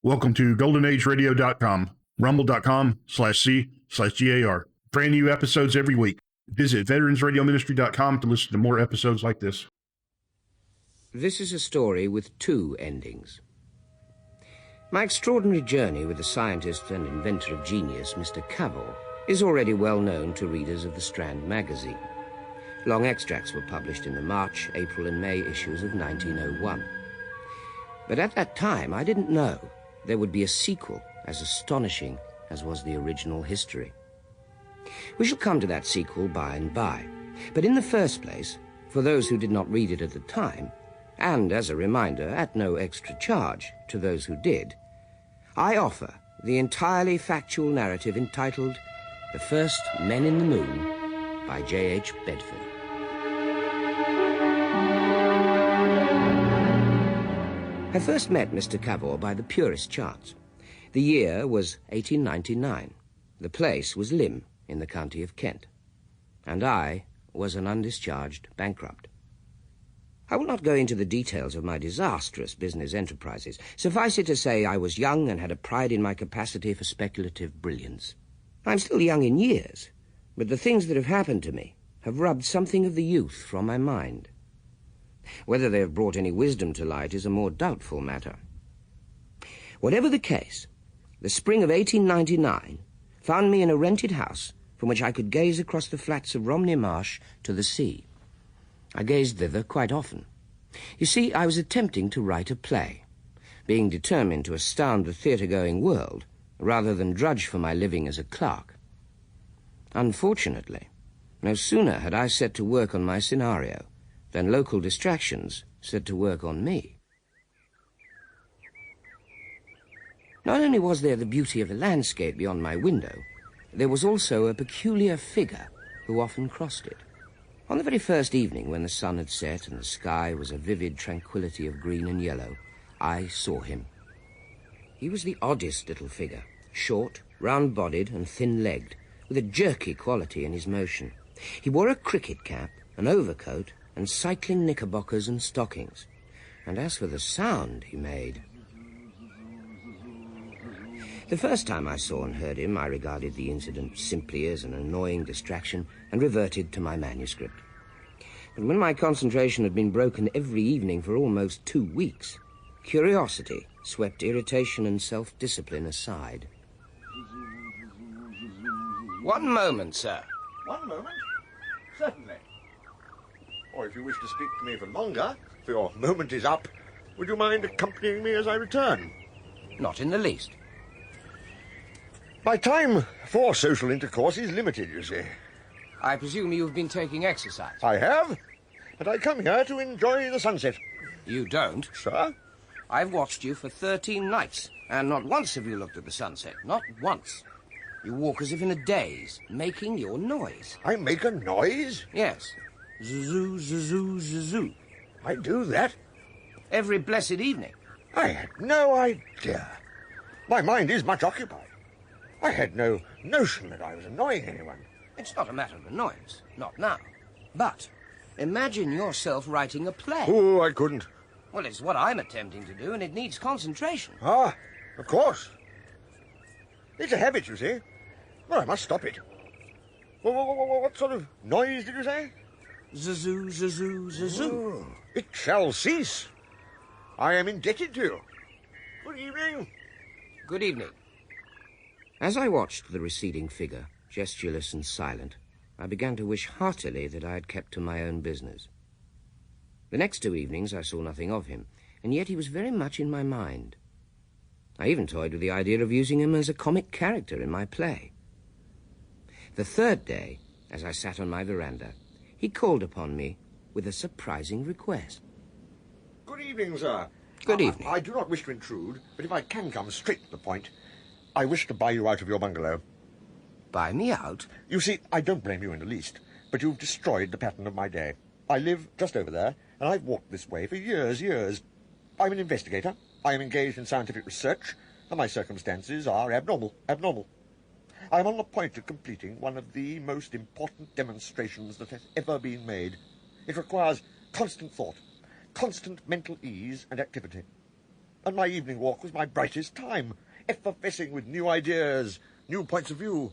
Welcome to goldenageradio.com, rumble.com/C/GAR. Brand new episodes every week. Visit veteransradioministry.com to listen to more episodes like this. This is a story with two endings. My extraordinary journey with the scientist and inventor of genius, Mr. Cavell, is already well known to readers of the Strand magazine. Long extracts were published in the March, April and May issues of 1901. But at that time, I didn't know there would be a sequel as astonishing as was the original history. We shall come to that sequel by and by. But in the first place, for those who did not read it at the time, and as a reminder, at no extra charge to those who did, I offer the entirely factual narrative entitled The First Men in the Moon by J.H. Bedford. I first met Mr. Cavell by the purest chance. The year was 1899. The place was Lymm in the county of Kent. And I was an undischarged bankrupt. I will not go into the details of my disastrous business enterprises. Suffice it to say I was young and had a pride in my capacity for speculative brilliance. I'm still young in years, but the things that have happened to me have rubbed something of the youth from my mind. Whether they have brought any wisdom to light is a more doubtful matter. Whatever the case, the spring of 1899 found me in a rented house from which I could gaze across the flats of Romney Marsh to the sea. I gazed thither quite often. You see, I was attempting to write a play, being determined to astound the theatre-going world rather than drudge for my living as a clerk. Unfortunately, no sooner had I set to work on my scenario than local distractions set to work on me. Not only was there the beauty of the landscape beyond my window, there was also a peculiar figure who often crossed it. On the very first evening, when the sun had set and the sky was a vivid tranquility of green and yellow, I saw him. He was the oddest little figure, short, round-bodied and thin-legged, with a jerky quality in his motion. He wore a cricket cap, an overcoat, and cycling knickerbockers and stockings. And as for the sound he made... The first time I saw and heard him, I regarded the incident simply as an annoying distraction and reverted to my manuscript. But when my concentration had been broken every evening for almost 2 weeks, curiosity swept irritation and self-discipline aside. One moment, sir. One moment? Certainly. Or if you wish to speak to me for longer, for your moment is up, would you mind accompanying me as I return? Not in the least. My time for social intercourse is limited, you see. I presume you've been taking exercise. I have, and I come here to enjoy the sunset. You don't? Sir? I've watched you for 13 nights, and not once have you looked at the sunset. Not once. You walk as if in a daze, making your noise. I make a noise? Yes. Zzzoo, zzzoo, zzzoo. I do that? Every blessed evening. I had no idea. My mind is much occupied. I had no notion that I was annoying anyone. It's not a matter of annoyance. Not now. But imagine yourself writing a play. Oh, I couldn't. Well, it's what I'm attempting to do, and it needs concentration. Ah, of course. It's a habit, you see. Well, I must stop it. What sort of noise did you say? Zzzoo, zzzoo, zzzoo. Oh, it shall cease. I am indebted to you. Good evening. Good evening. As I watched the receding figure, gestureless and silent, I began to wish heartily that I had kept to my own business. The next 2 evenings I saw nothing of him, and yet he was very much in my mind. I even toyed with the idea of using him as a comic character in my play. The third day, as I sat on my veranda, he called upon me with a surprising request. Good evening, sir. Good evening. I do not wish to intrude, but if I can come straight to the point, I wish to buy you out of your bungalow. Buy me out? You see, I don't blame you in the least, but you've destroyed the pattern of my day. I live just over there, and I've walked this way for years. I'm an investigator. I am engaged in scientific research, and my circumstances are abnormal. I am on the point of completing one of the most important demonstrations that has ever been made. It requires constant thought, constant mental ease and activity. And my evening walk was my brightest time, effervescing with new ideas, new points of view.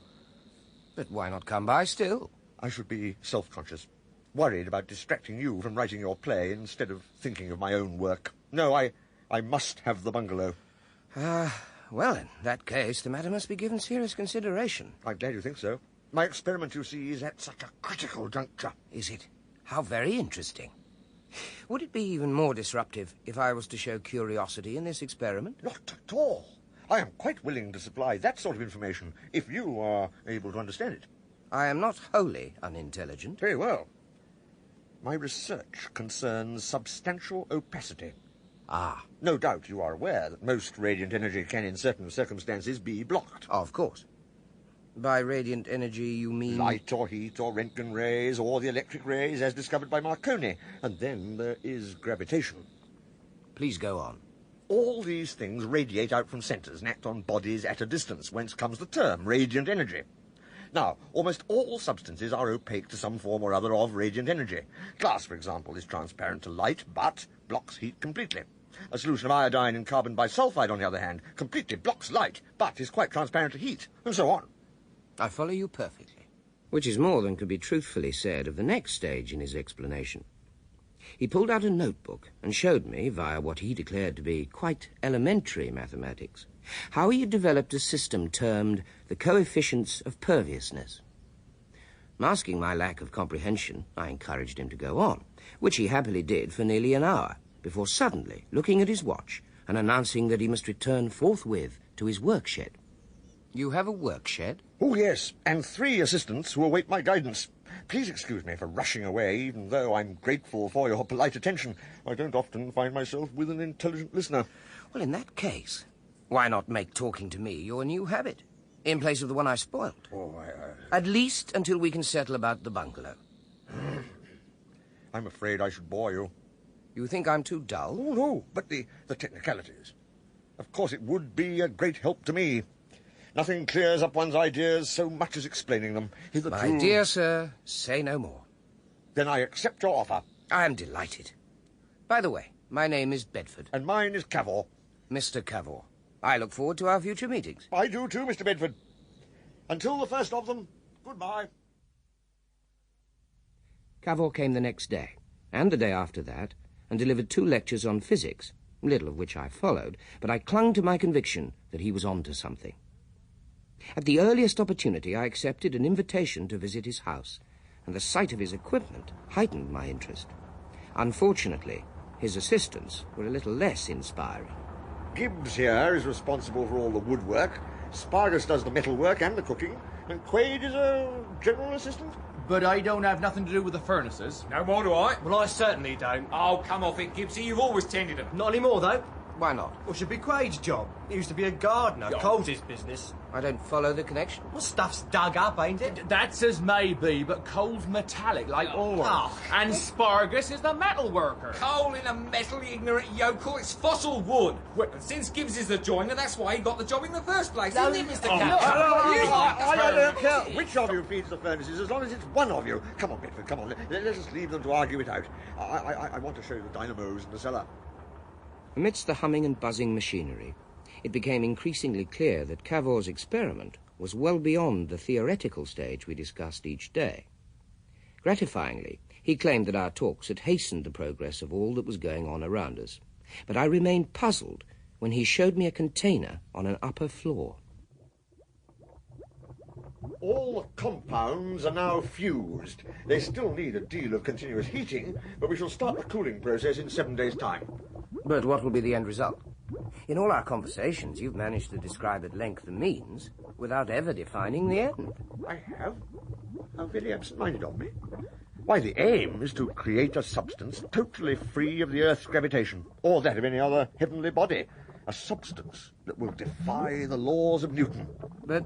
But why not come by still? I should be self-conscious, worried about distracting you from writing your play instead of thinking of my own work. No, I must have the bungalow. Well, in that case, the matter must be given serious consideration. I'm glad you think so. My experiment, you see, is at such a critical juncture. Is it? How very interesting. Would it be even more disruptive if I was to show curiosity in this experiment? Not at all. I am quite willing to supply that sort of information, if you are able to understand it. I am not wholly unintelligent. Very well. My research concerns substantial opacity. Ah, No doubt you are aware that most radiant energy can, in certain circumstances, be blocked. of course. By radiant energy, you mean... Light or heat or Röntgen rays or the electric rays as discovered by Marconi. And then there is gravitation. Please go on. All these things radiate out from centres and act on bodies at a distance, whence comes the term radiant energy. Now, almost all substances are opaque to some form or other of radiant energy. Glass, for example, is transparent to light, but blocks heat completely. A solution of iodine in carbon bisulfide, on the other hand, completely blocks light, but is quite transparent to heat, and so on. I follow you perfectly. Which is more than could be truthfully said of the next stage in his explanation. He pulled out a notebook and showed me, via what he declared to be quite elementary mathematics, how he had developed a system termed the coefficients of perviousness. Masking my lack of comprehension, I encouraged him to go on, which he happily did for nearly an hour, before suddenly looking at his watch and announcing that he must return forthwith to his workshed. You have a workshed? Oh, yes, and 3 assistants who await my guidance. Please excuse me for rushing away, even though I'm grateful for your polite attention. I don't often find myself with an intelligent listener. Well, in that case, why not make talking to me your new habit, in place of the one I spoiled? Oh, At least until we can settle about the bungalow. I'm afraid I should bore you. You think I'm too dull? Oh, no, but the technicalities. Of course, it would be a great help to me. Nothing clears up one's ideas so much as explaining them. My dear sir, say no more. Then I accept your offer. I am delighted. By the way, my name is Bedford. And mine is Cavor. Mr. Cavor. I look forward to our future meetings. I do too, Mr. Bedford. Until the first of them, goodbye. Cavor came the next day, and the day after that, and delivered 2 lectures on physics, little of which I followed, but I clung to my conviction that he was on to something. At the earliest opportunity, I accepted an invitation to visit his house, and the sight of his equipment heightened my interest. Unfortunately, his assistants were a little less inspiring. Gibbs here is responsible for all the woodwork. Spargus does the metalwork and the cooking. And Quaid is a general assistant. But I don't have nothing to do with the furnaces. No more do I. Well, I certainly don't. Oh, come off it, Gibbsy. You've always tended them. Not anymore, though. Why not? Well, it should be Quaid's job. He used to be a gardener. Yeah. Cole's his business. I don't follow the connection. Well, stuff's dug up, ain't it? That's as may be, but coal's metallic, like ore. Oh. And Spargus is the metal worker. Coal in a metal, you ignorant yokel. It's fossil wood. Well, since Gibbs is the joiner, that's why he got the job in the first place, isn't it, Mr. Captain? I don't care which of you feeds the furnaces, as long as it's one of you. Come on, Bedford, come on. Let us leave them to argue it out. I want to show you the dynamos in the cellar. Amidst the humming and buzzing machinery, it became increasingly clear that Cavor's experiment was well beyond the theoretical stage we discussed each day. Gratifyingly, he claimed that our talks had hastened the progress of all that was going on around us, but I remained puzzled when he showed me a container on an upper floor. All the compounds are now fused. They still need a deal of continuous heating, but we shall start the cooling process in 7 days' time. But what will be the end result? In all our conversations, you've managed to describe at length the means without ever defining the end. I have? How very absent-minded of me. Why, the aim is to create a substance totally free of the Earth's gravitation, or that of any other heavenly body. A substance that will defy the laws of Newton. But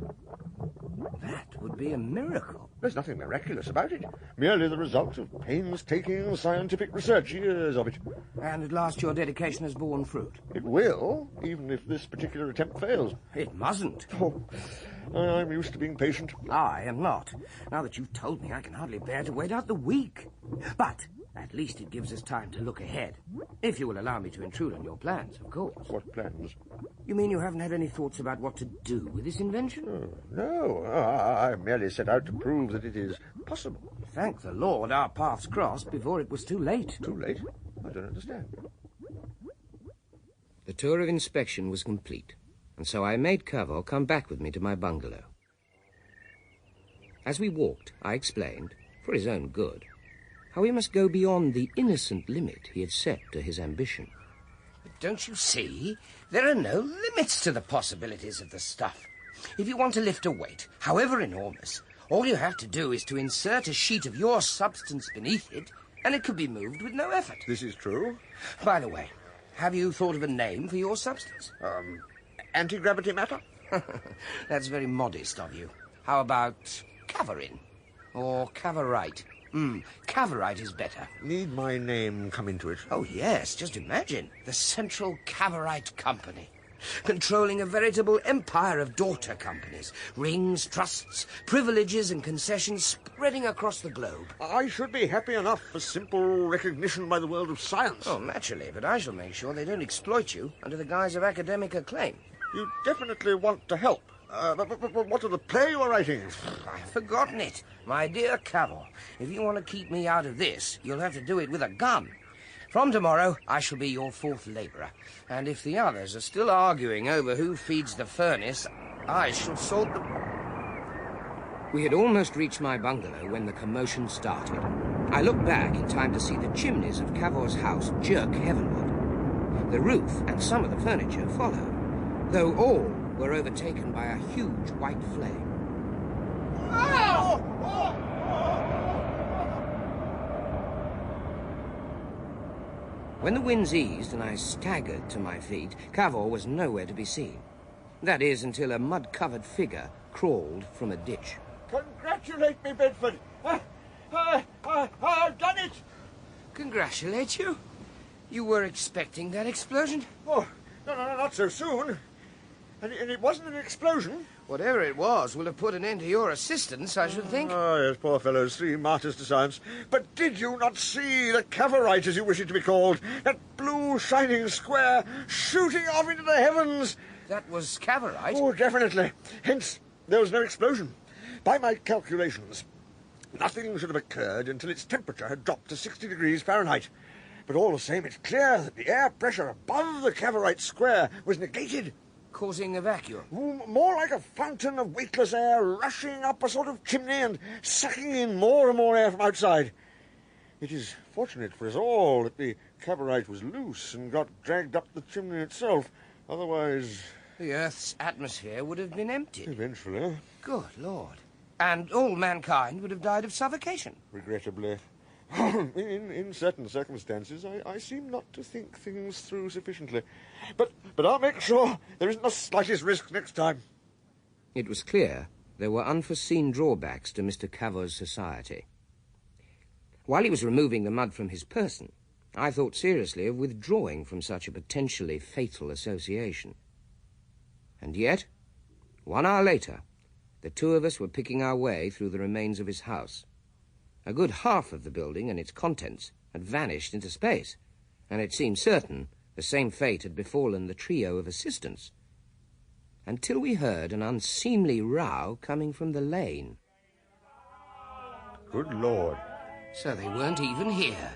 that would be a miracle. There's nothing miraculous about it. Merely the result of painstaking scientific research, years of it. And at last your dedication has borne fruit. It will, even if this particular attempt fails. It mustn't. Oh, I'm used to being patient. I am not. Now that you've told me, I can hardly bear to wait out the week. But At least it gives us time to look ahead. If you will allow me to intrude on your plans, of course. What plans? You mean you haven't had any thoughts about what to do with this invention? No, I merely set out to prove that it is possible. Thank the Lord our paths crossed before it was too late. Too late? I don't understand. The tour of inspection was complete, and so I made Cavor come back with me to my bungalow. As we walked, I explained, for his own good, how he must go beyond the innocent limit he had set to his ambition. Don't you see? There are no limits to the possibilities of the stuff. If you want to lift a weight, however enormous, all you have to do is to insert a sheet of your substance beneath it, and it could be moved with no effort. This is true. By the way, have you thought of a name for your substance? Anti-gravity matter? That's very modest of you. How about Cavarin? Or Cavorite? Cavorite is better. Need my name come into it? Oh, yes, just imagine. The Central Cavorite Company. Controlling a veritable empire of daughter companies. Rings, trusts, privileges and concessions spreading across the globe. I should be happy enough for simple recognition by the world of science. Oh, naturally, but I shall make sure they don't exploit you under the guise of academic acclaim. You definitely want to help. But what of the play you are writing? I've forgotten it. My dear Cavor, if you want to keep me out of this, you'll have to do it with a gun. From tomorrow, I shall be your fourth labourer. And if the others are still arguing over who feeds the furnace, I shall sort them. We had almost reached my bungalow when the commotion started. I looked back in time to see the chimneys of Cavor's house jerk heavenward. The roof and some of the furniture followed, though all were overtaken by a huge white flame. When the winds eased and I staggered to my feet, Cavor was nowhere to be seen. That is, until a mud-covered figure crawled from a ditch. Congratulate me, Bedford. I've done it. Congratulate you? You were expecting that explosion? Oh, no, not so soon. And it wasn't an explosion. Whatever it was will have put an end to your assistance, I should think. Oh, yes, poor fellows, 3 martyrs to science. But did you not see the Cavorite, as you wish it to be called? That blue shining square shooting off into the heavens. That was Cavorite? Oh, definitely. Hence, there was no explosion. By my calculations, nothing should have occurred until its temperature had dropped to 60 degrees Fahrenheit. But all the same, it's clear that the air pressure above the Cavorite square was negated. Causing a vacuum? More like a fountain of weightless air rushing up a sort of chimney and sucking in more and more air from outside. It is fortunate for us all that the Cavorite was loose and got dragged up the chimney itself. Otherwise... The Earth's atmosphere would have been emptied. Eventually. Good Lord. And all mankind would have died of suffocation. Regrettably. In certain circumstances, I seem not to think things through sufficiently. But I'll make sure there isn't the slightest risk next time. It was clear there were unforeseen drawbacks to Mr. Cavor's society. While he was removing the mud from his person, I thought seriously of withdrawing from such a potentially fatal association. And yet, 1 hour later, the two of us were picking our way through the remains of his house. A good half of the building and its contents had vanished into space, and it seemed certain the same fate had befallen the trio of assistants, until we heard an unseemly row coming from the lane. Good Lord. So they weren't even here.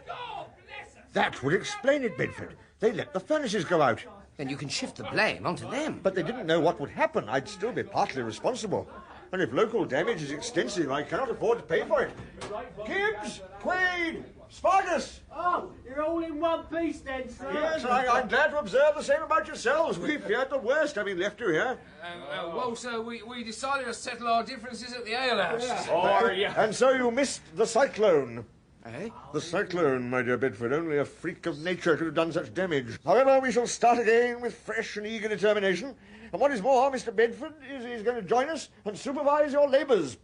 That would explain it, Bedford. They let the furnaces go out. Then you can shift the blame onto them. But they didn't know what would happen. I'd still be partly responsible. And if local damage is extensive, I cannot afford to pay for it. Gibbs, Quaid, Spargus. Oh, you're all in one piece then, sir. Yes, I'm glad to observe the same about yourselves. We feared the worst having left you here. Well, sir, we decided to settle our differences at the alehouse. And so you missed the cyclone. Eh? The cyclone, my dear Bedford. Only a freak of nature could have done such damage. However, we shall start again with fresh and eager determination. And what is more, Mr. Bedford is going to join us and supervise your labours.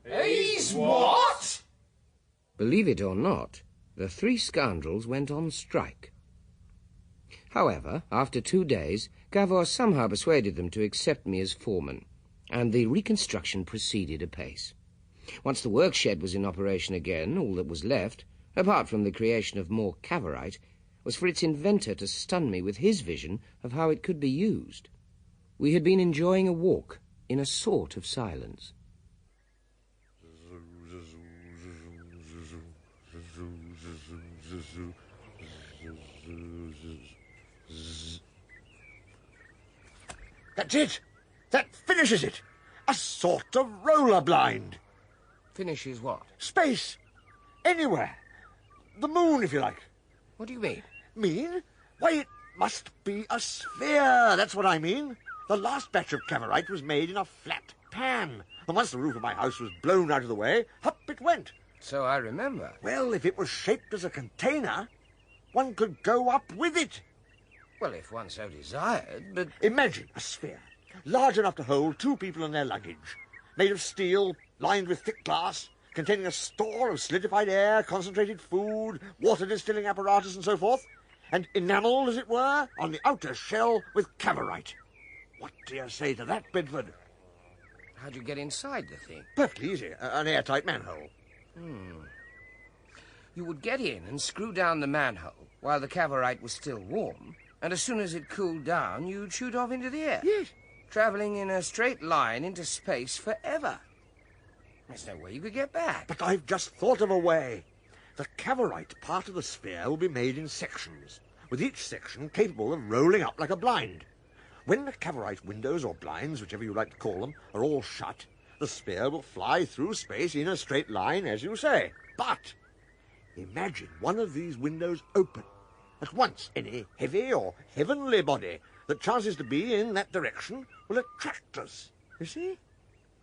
He's what? Believe it or not, the 3 scoundrels went on strike. However, after 2 days, Cavor somehow persuaded them to accept me as foreman, and the reconstruction proceeded apace. Once the workshed was in operation again, all that was left apart from the creation of more Cavorite, was for its inventor to stun me with his vision of how it could be used. We had been enjoying a walk in a sort of silence. That's it! That finishes it! A sort of roller blind. Finishes what? Space. Anywhere. The moon, if you like. What do you mean? Mean? Why, it must be a sphere. That's what I mean. The last batch of Cavorite was made in a flat pan. And once the roof of my house was blown out of the way, up it went. So I remember. Well, if it was shaped as a container, one could go up with it. Well, if one so desired, but... Imagine a sphere, large enough to hold 2 people and their luggage, made of steel, lined with thick glass, containing a store of solidified air, concentrated food, water distilling apparatus, and so forth, and enamelled, as it were, on the outer shell with Cavorite. What do you say to that, Bedford? How'd you get inside the thing? Perfectly easy. An airtight manhole. You would get in and screw down the manhole while the Cavorite was still warm, and as soon as it cooled down, you'd shoot off into the air. Yes. Travelling in a straight line into space forever. There's no way you could get back. But I've just thought of a way. The Cavorite part of the sphere will be made in sections, with each section capable of rolling up like a blind. When the Cavorite windows or blinds, whichever you like to call them, are all shut, the sphere will fly through space in a straight line, as you say. But imagine one of these windows open. At once, any heavy or heavenly body that chances to be in that direction will attract us. You see?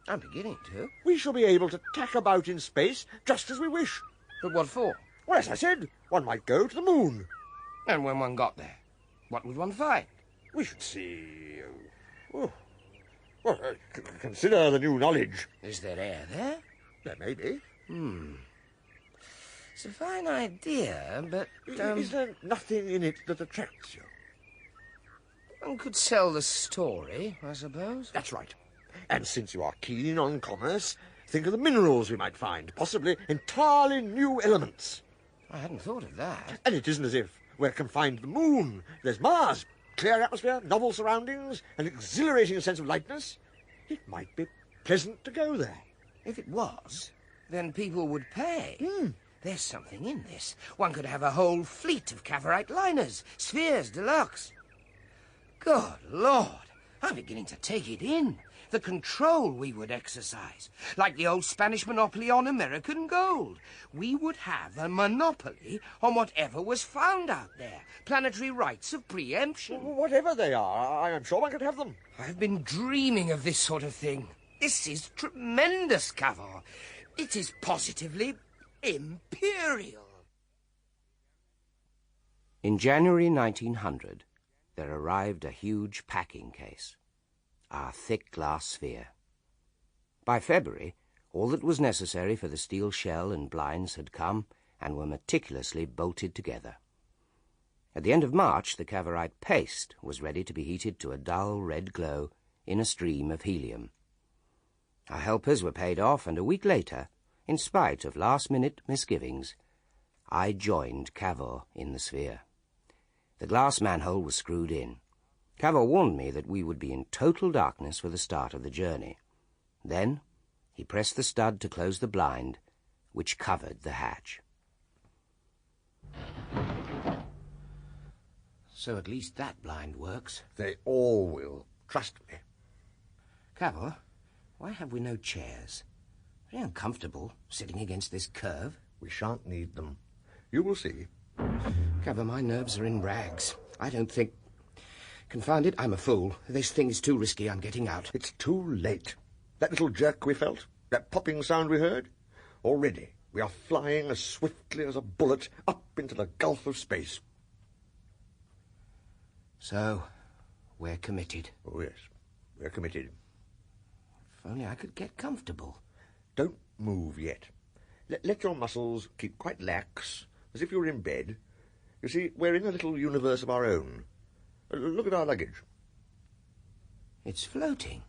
I'm beginning to. We shall be able to tack about in space just as we wish. But what for? Well, as I said, one might go to the moon. And when one got there, what would one find? We should see... consider the new knowledge. Is there air there? There may be. It's a fine idea, but... Is there nothing in it that attracts you? one could sell the story, I suppose. That's right. And since you are keen on commerce, think of the minerals we might find, possibly entirely new elements. I hadn't thought of that. And it isn't as if we're confined to the moon. There's Mars, clear atmosphere, novel surroundings, an exhilarating sense of lightness. It might be pleasant to go there. If it was, then people would pay. There's something in this. One could have a whole fleet of Cavorite liners, spheres deluxe. Good Lord, I'm beginning to take it in. The control we would exercise, like the old Spanish monopoly on American gold. We would have a monopoly on whatever was found out there. Planetary rights of preemption. Whatever they are, I'm sure one could have them. I've been dreaming of this sort of thing. This is tremendous, Cavor. It is positively imperial. In January 1900, there arrived a huge packing case. Our thick glass sphere. By February, all that was necessary for the steel shell and blinds had come and were meticulously bolted together. At the end of March, the Cavorite paste was ready to be heated to a dull red glow in a stream of helium. Our helpers were paid off, and a week later, in spite of last-minute misgivings, I joined Cavor in the sphere. The glass manhole was screwed in. Cavor warned me that we would be in total darkness for the start of the journey. Then he pressed the stud to close the blind, which covered the hatch. So at least that blind works. They all will. Trust me. Cavor, why have we no chairs? Very uncomfortable, sitting against this curve. We shan't need them. You will see. Cavor, my nerves are in rags. I don't think... Confound it, I'm a fool. This thing is too risky. I'm getting out. It's too late. That little jerk we felt, that popping sound we heard, already we are flying as swiftly as a bullet up into the gulf of space. So, we're committed. Oh, yes, we're committed. If only I could get comfortable. Don't move yet. Let your muscles keep quite lax, as if you were in bed. You see, we're in a little universe of our own. Look at our luggage. It's floating.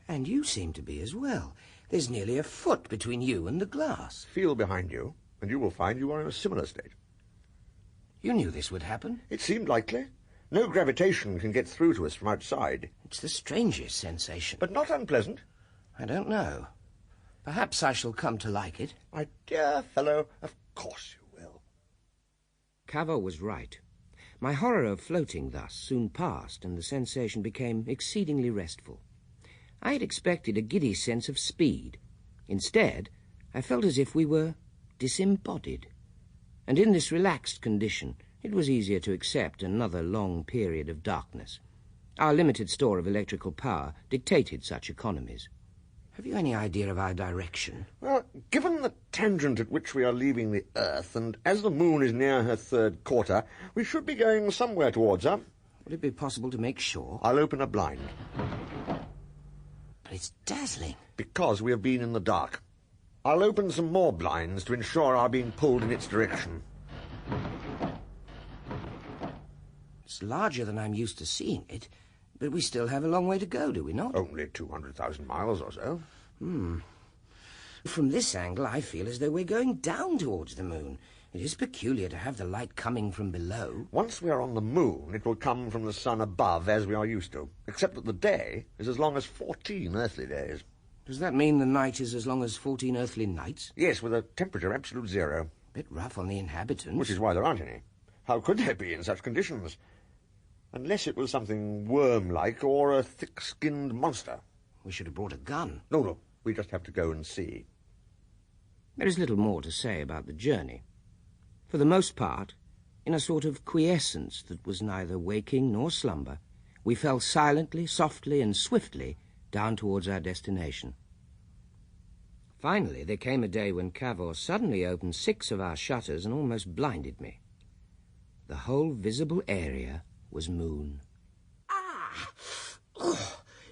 And you seem to be as well. There's nearly a foot between you and the glass. Feel behind you. and you will find you are in a similar state. You knew this would happen? It seemed likely. No gravitation can get through to us from outside. It's the strangest sensation. But not unpleasant. I don't know. Perhaps I shall come to like it. My dear fellow, of course you will. Cavo was right. My horror of floating thus soon passed, and the sensation became exceedingly restful. I had expected a giddy sense of speed. Instead, I felt as if we were disembodied. And in this relaxed condition, it was easier to accept another long period of darkness. Our limited store of electrical power dictated such economies. Have you any idea of our direction? Well, given the tangent at which we are leaving the Earth, and as the moon is near her third quarter, we should be going somewhere towards her. Would it be possible to make sure? I'll open a blind. But it's dazzling. Because we have been in the dark. I'll open some more blinds to ensure our being pulled in its direction. It's larger than I'm used to seeing it, but we still have a long way to go, do we not? Only 200,000 miles or so. From this angle, I feel as though we're going down towards the moon. It is peculiar to have the light coming from below. Once we are on the moon, it will come from the sun above, as we are used to, except that the day is as long as 14 earthly days. Does that mean the night is as long as 14 earthly nights? Yes, with a temperature absolute zero. Bit rough on the inhabitants. Which is why there aren't any. How could there be in such conditions? Unless it was something worm-like or a thick-skinned monster. We should have brought a gun. No, we just have to go and see. There is little more to say about the journey. For the most part, in a sort of quiescence that was neither waking nor slumber, we fell silently, softly, and swiftly down towards our destination. Finally, there came a day when Cavor suddenly opened 6 of our shutters and almost blinded me. The whole visible area was moon.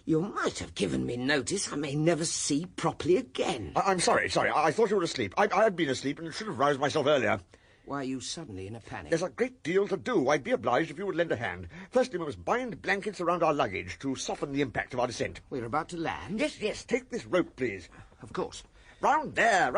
You might have given me notice. I may never see properly again. I'm sorry. I thought you were asleep. I had been asleep and should have roused myself earlier. Why are you suddenly in a panic? There's a great deal to do. I'd be obliged if you would lend a hand. Firstly, we must bind blankets around our luggage to soften the impact of our descent. We're about to land? Yes. Take this rope, please. Of course. Round there.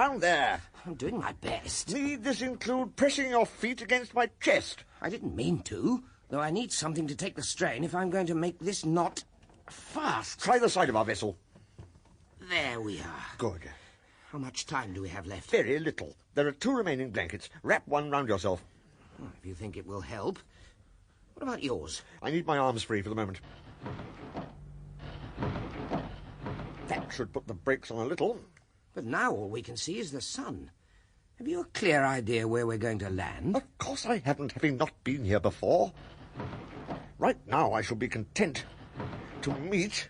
I'm doing my best. Need this include pressing your feet against my chest? I didn't mean to, though I need something to take the strain if I'm going to make this knot fast. Try the side of our vessel. There we are. Good. How much time do we have left? Very little. There are 2 remaining blankets. Wrap one round yourself. If you think it will help. What about yours? I need my arms free for the moment. That should put the brakes on a little. But now all we can see is the sun. Have you a clear idea where we're going to land? Of course I haven't, having not been here before. Right now I shall be content to meet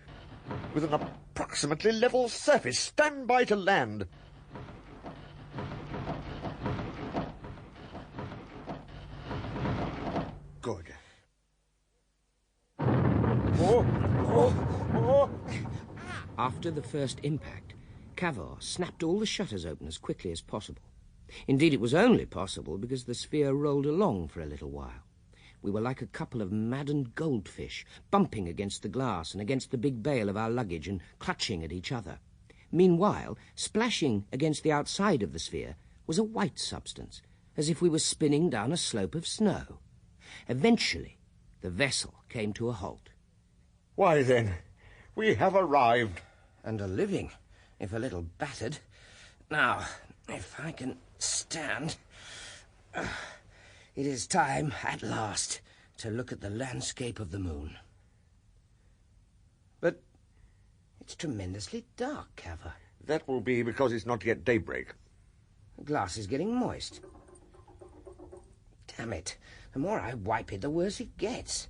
with an approximately level surface. Stand by to land. Good. After the first impact, Cavor snapped all the shutters open as quickly as possible. Indeed, it was only possible because the sphere rolled along for a little while. We were like a couple of maddened goldfish, bumping against the glass and against the big bale of our luggage and clutching at each other. Meanwhile, splashing against the outside of the sphere was a white substance, as if we were spinning down a slope of snow. Eventually, the vessel came to a halt. Why then, we have arrived. And are living, if a little battered. Now, if I can stand... It is time, at last, to look at the landscape of the moon. But it's tremendously dark, Cavor. That will be because it's not yet daybreak. The glass is getting moist. Damn it. The more I wipe it, the worse it gets.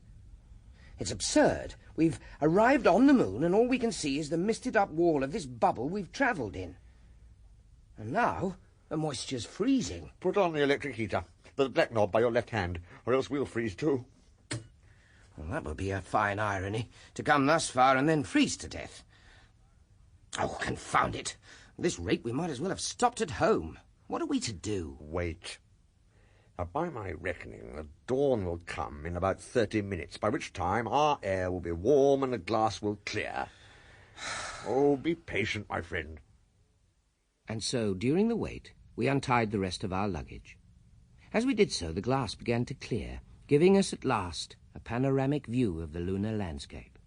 It's absurd. We've arrived on the moon, and all we can see is the misted-up wall of this bubble we've travelled in. And now, the moisture's freezing. Put on the electric heater, the black knob by your left hand, or else we'll freeze too. Well, that would be a fine irony, to come thus far and then freeze to death. Oh, confound it. At this rate, we might as well have stopped at home. What are we to do? Wait. Now, by my reckoning, the dawn will come in about 30 minutes, by which time our air will be warm and the glass will clear. Oh, be patient, my friend. And so, during the wait, we untied the rest of our luggage. As we did so, the glass began to clear, giving us at last a panoramic view of the lunar landscape.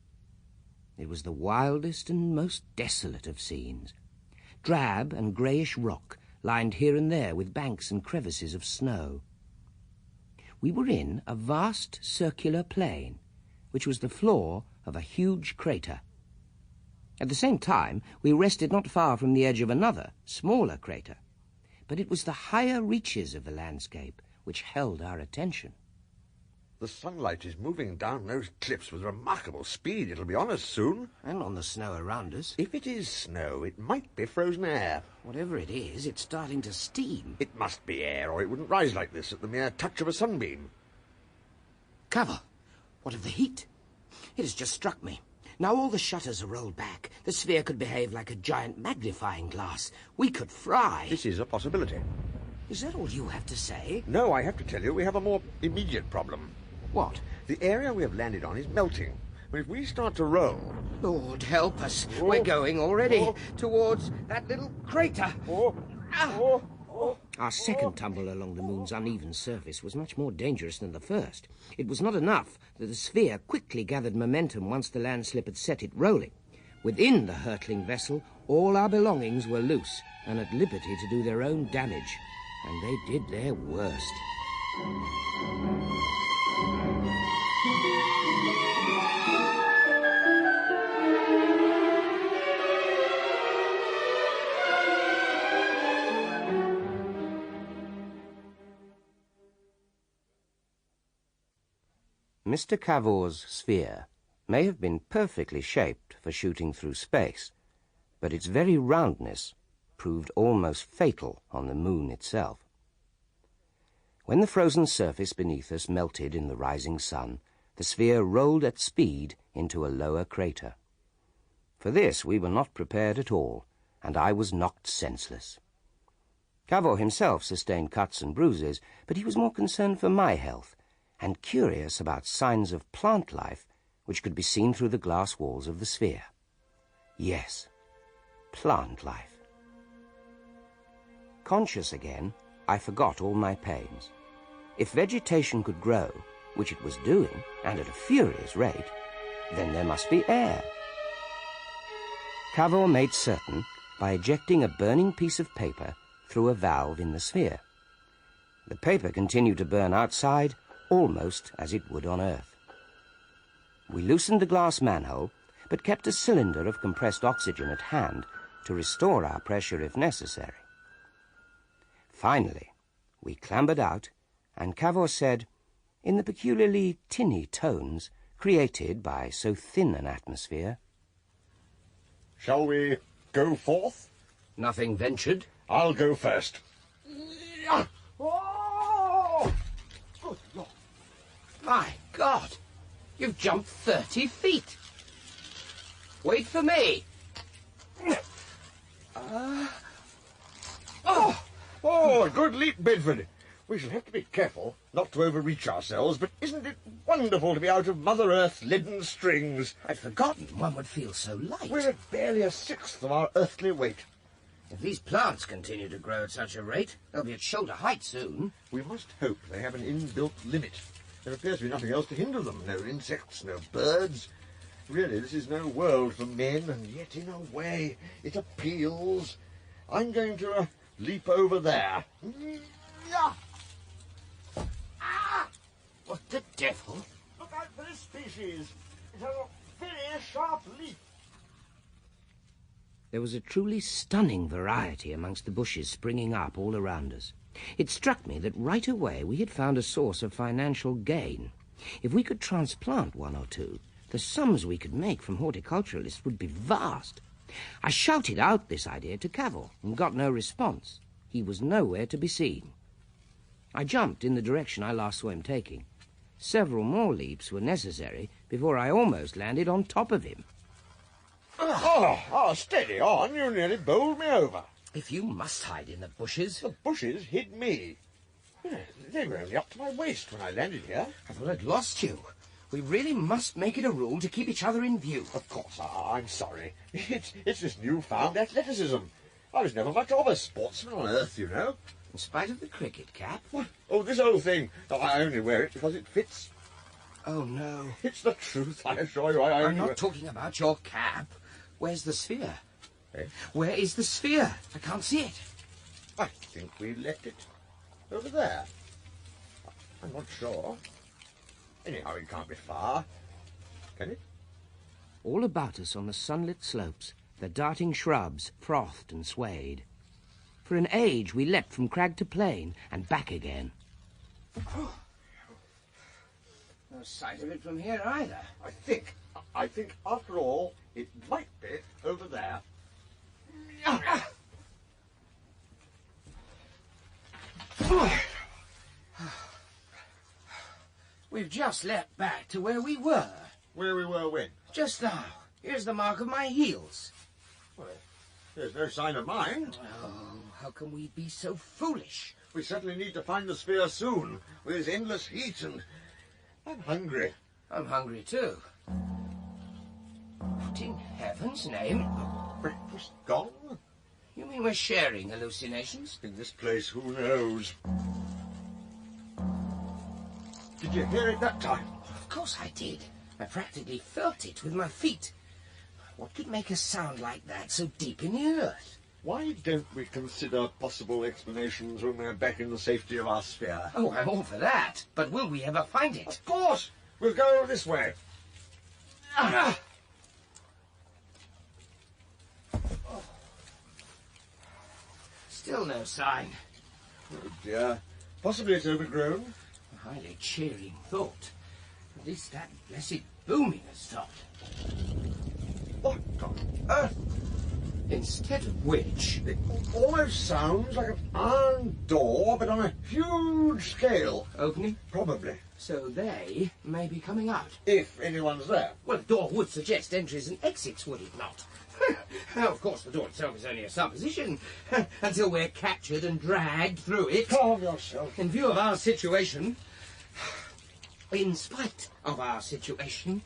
It was the wildest and most desolate of scenes. Drab and greyish rock, lined here and there with banks and crevices of snow. We were in a vast circular plain, which was the floor of a huge crater. At the same time, we rested not far from the edge of another, smaller crater, but it was the higher reaches of the landscape which held our attention. The sunlight is moving down those cliffs with remarkable speed. It'll be on us soon. And on the snow around us. If it is snow, it might be frozen air. Whatever it is, it's starting to steam. It must be air, or it wouldn't rise like this at the mere touch of a sunbeam. Cover! What of the heat? It has just struck me. Now all the shutters are rolled back. The sphere could behave like a giant magnifying glass. We could fry. This is a possibility. Is that all you have to say? No, I have to tell you, we have a more immediate problem. What? The area we have landed on is melting. But if we start to roll... Lord, help us. We're going already towards that little crater. Our second tumble along the moon's uneven surface was much more dangerous than the first. It was not enough that the sphere quickly gathered momentum once the landslip had set it rolling. Within the hurtling vessel, all our belongings were loose and at liberty to do their own damage. And they did their worst. Mr. Cavor's sphere may have been perfectly shaped for shooting through space, but its very roundness proved almost fatal on the moon itself. When the frozen surface beneath us melted in the rising sun, the sphere rolled at speed into a lower crater. For this we were not prepared at all, and I was knocked senseless. Cavor himself sustained cuts and bruises, but he was more concerned for my health, and curious about signs of plant life which could be seen through the glass walls of the sphere. Yes, plant life. Conscious again, I forgot all my pains. If vegetation could grow, which it was doing, and at a furious rate, then there must be air. Cavor made certain by ejecting a burning piece of paper through a valve in the sphere. The paper continued to burn outside, almost as it would on Earth. We loosened the glass manhole, but kept a cylinder of compressed oxygen at hand to restore our pressure if necessary. Finally, we clambered out, and Cavor said, in the peculiarly tinny tones created by so thin an atmosphere, Shall we go forth? Nothing ventured. I'll go first. My God! You've jumped 30 feet! Wait for me! Oh, a good leap, Bedford. We shall have to be careful not to overreach ourselves, but isn't it wonderful to be out of Mother Earth's leaden strings? I'd forgotten one would feel so light. We're at barely a sixth of our earthly weight. If these plants continue to grow at such a rate, they'll be at shoulder height soon. We must hope they have an inbuilt limit. There appears to be nothing else to hinder them. No insects, no birds. Really, this is no world for men, and yet, in a way, it appeals. I'm going to leap over there. What the devil? Look out for this species. It's a very sharp leap. There was a truly stunning variety amongst the bushes springing up all around us. It struck me that right away we had found a source of financial gain. If we could transplant one or two, the sums we could make from horticulturalists would be vast. I shouted out this idea to Cavor and got no response. He was nowhere to be seen. I jumped in the direction I last saw him taking. Several more leaps were necessary before I almost landed on top of him. Steady on. You nearly bowled me over. If you must hide in the bushes... The bushes hid me. They were only up to my waist when I landed here. I thought I'd lost you. We really must make it a rule to keep each other in view. Of course, I'm sorry. It's this newfound athleticism. I was never much of a sportsman on Earth, you know. In spite of the cricket cap? What? Oh, this old thing. Oh, I only wear it because it fits. Oh, no. It's the truth, I assure you. I'm not talking about your cap. Where's the sphere? Eh? Where is the sphere? I can't see it. I think we left it over there. I'm not sure. Anyhow, it can't be far. Can it? All about us on the sunlit slopes, the darting shrubs frothed and swayed. For an age we leapt from crag to plain and back again. No sight of it from here either. I think, after all, it might be over there. We've just leapt back to where we were. Where we were when? Just now. Here's the mark of my heels. Well, there's no sign of mine. Oh, how can we be so foolish? We certainly need to find the sphere soon, with this endless heat, and I'm hungry. I'm hungry too. What in heaven's name? Breakfast gone? You mean we're sharing hallucinations? In this place, who knows? Did you hear it that time? Of course I did. I practically felt it with my feet. What could make a sound like that so deep in the earth? Why don't we consider possible explanations when we're back in the safety of our sphere? Oh, I'm all for that. But will we ever find it? Of course! We'll go this way. Ah! Still no sign. Oh dear. Possibly it's overgrown. A highly cheering thought. At least that blessed booming has stopped. What on earth? Instead of which... It almost sounds like an iron door, but on a huge scale. Opening? Probably. So they may be coming out. If anyone's there. Well, the door would suggest entries and exits, would it not? Now, of course, the door itself is only a supposition, until we're captured and dragged through it. Calm yourself. In view of our situation, in spite of our situation,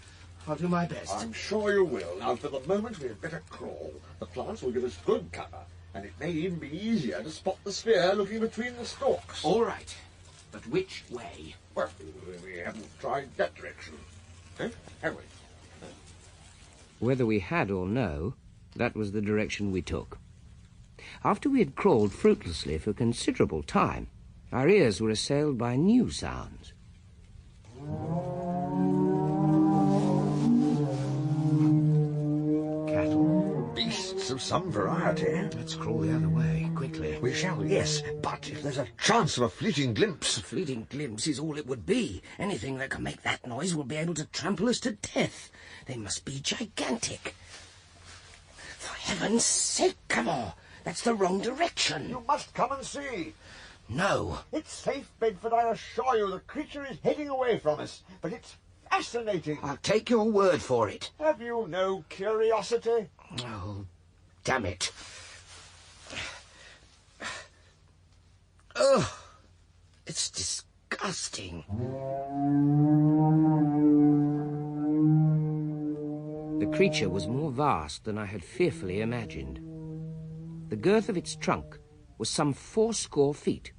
I'll do my best. I'm sure you will. Now, for the moment, we had better crawl. The plants will give us good cover, and it may even be easier to spot the sphere looking between the stalks. All right, but which way? Well, we haven't tried that direction. Eh? Have we? Whether we had or no, that was the direction we took. After we had crawled fruitlessly for considerable time, our ears were assailed by new sounds. Cattle. Beasts of some variety. Let's crawl the other way, quickly. We shall, yes, but if there's a chance of a fleeting glimpse... A fleeting glimpse is all it would be. Anything that can make that noise will be able to trample us to death. They must be gigantic. For heaven's sake, come on. That's the wrong direction. You must come and see. No. It's safe, Bedford, I assure you. The creature is heading away from us, but it's fascinating. I'll take your word for it. Have you no curiosity? Oh, damn it. Ugh. It's disgusting. The creature was more vast than I had fearfully imagined. The girth of its trunk was some 80 feet,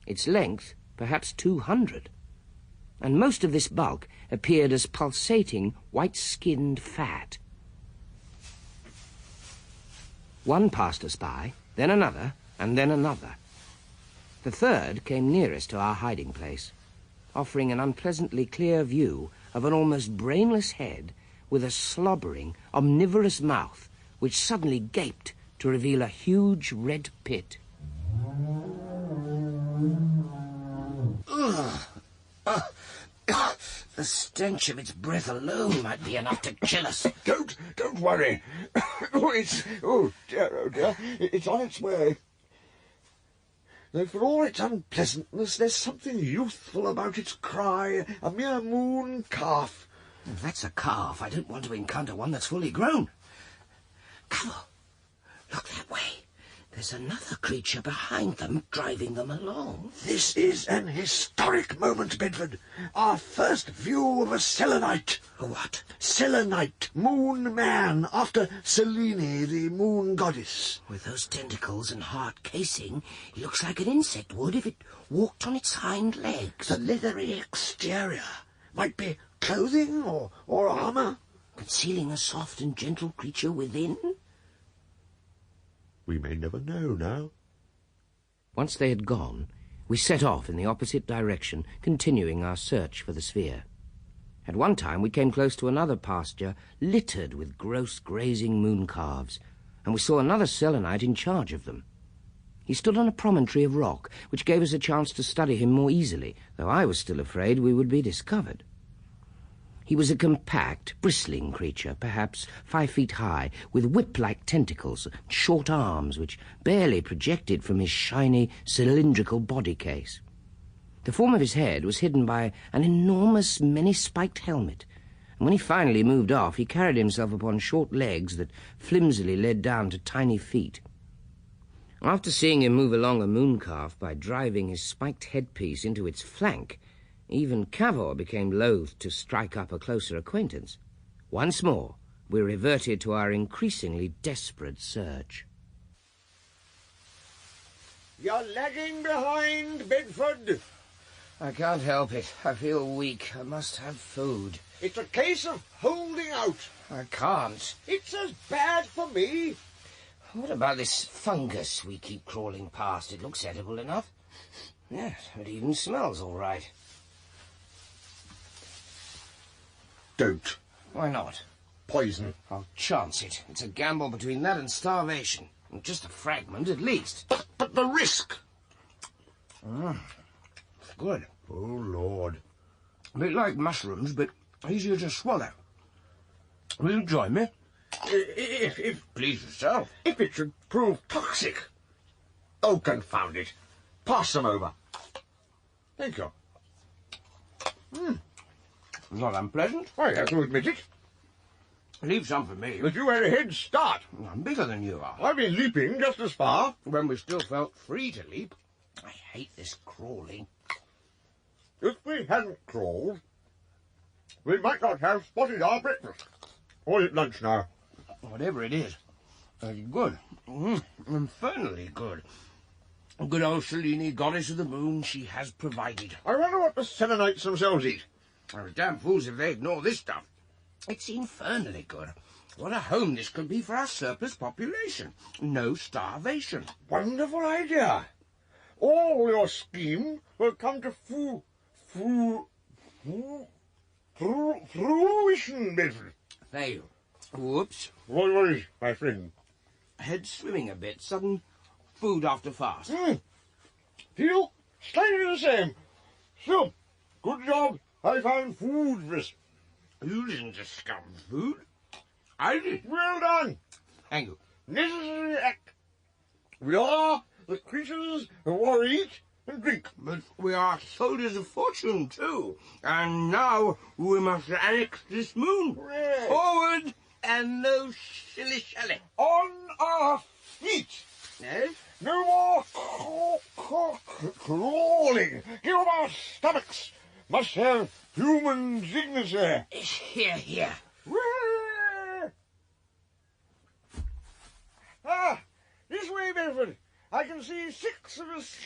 its length perhaps 200, and most of this bulk appeared as pulsating, white-skinned fat. One passed us by, then another, and then another. The third came nearest to our hiding place, offering an unpleasantly clear view of an almost brainless head with a slobbering, omnivorous mouth which suddenly gaped to reveal a huge red pit. The stench of its breath alone might be enough to kill us. Don't worry. Oh dear. It's on its way. Though for all its unpleasantness, there's something youthful about its cry, a mere moon calf. If that's a calf, I don't want to encounter one that's fully grown. Come on. Look that way. There's another creature behind them, driving them along. This is an historic moment, Bedford. Our first view of a selenite. A what? Selenite, moon man, after Selene, the moon goddess. With those tentacles and hard casing, it looks like an insect would if it walked on its hind legs. The leathery exterior might be clothing or armour. Concealing a soft and gentle creature within? We may never know now. Once they had gone, we set off in the opposite direction, continuing our search for the sphere. At one time we came close to another pasture littered with gross grazing moon calves, and we saw another selenite in charge of them. He stood on a promontory of rock, which gave us a chance to study him more easily, though I was still afraid we would be discovered. He was a compact, bristling creature, perhaps 5 feet high, with whip-like tentacles and short arms which barely projected from his shiny, cylindrical body case. The form of his head was hidden by an enormous, many-spiked helmet, and when he finally moved off, he carried himself upon short legs that flimsily led down to tiny feet. After seeing him move along a mooncalf by driving his spiked headpiece into its flank, even Cavor became loath to strike up a closer acquaintance. Once more, we reverted to our increasingly desperate search. You're lagging behind, Bedford. I can't help it. I feel weak. I must have food. It's a case of holding out. I can't. It's as bad for me. What about this fungus we keep crawling past? It looks edible enough. Yes, it even smells all right. Don't. Why not? Poison. I'll chance it. It's a gamble between that and starvation. Just a fragment, at least. But the risk. It's good. Oh, Lord. A bit like mushrooms, but easier to swallow. Will you join me? If Please yourself. If it should prove toxic. Oh, confound it. Pass them over. Thank you. Not unpleasant. I have to admit it. Leave some for me. But you had a head start. I'm bigger than you are. I've been leaping just as far. When we still felt free to leap. I hate this crawling. If we hadn't crawled, we might not have spotted our breakfast. Or at lunch now. Whatever it is, it's good. Infernally good. Good old Selene, goddess of the moon, she has provided. I wonder what the Selenites themselves eat. They're damn fools if they ignore this stuff. It's infernally good. What a home this could be for our surplus population. No starvation. Wonderful idea. All your scheme will come to fruition, Bedford. Fail. Whoops. What is, my friend? Head swimming a bit. Sudden food after fast. Feel slightly the same. So, good job. I found food for us. You didn't discover food. I did. Well done. Thank you. Necessary act. We are the creatures who want to eat and drink. But we are soldiers of fortune, too. And now we must annex this moon. Hooray. Forward and no shilly-shally. On our feet. Yes? No more crawling. Give up our stomachs. Must have human dignity. Here. Hooray. Ah, this way, Bedford. I can see 6 of us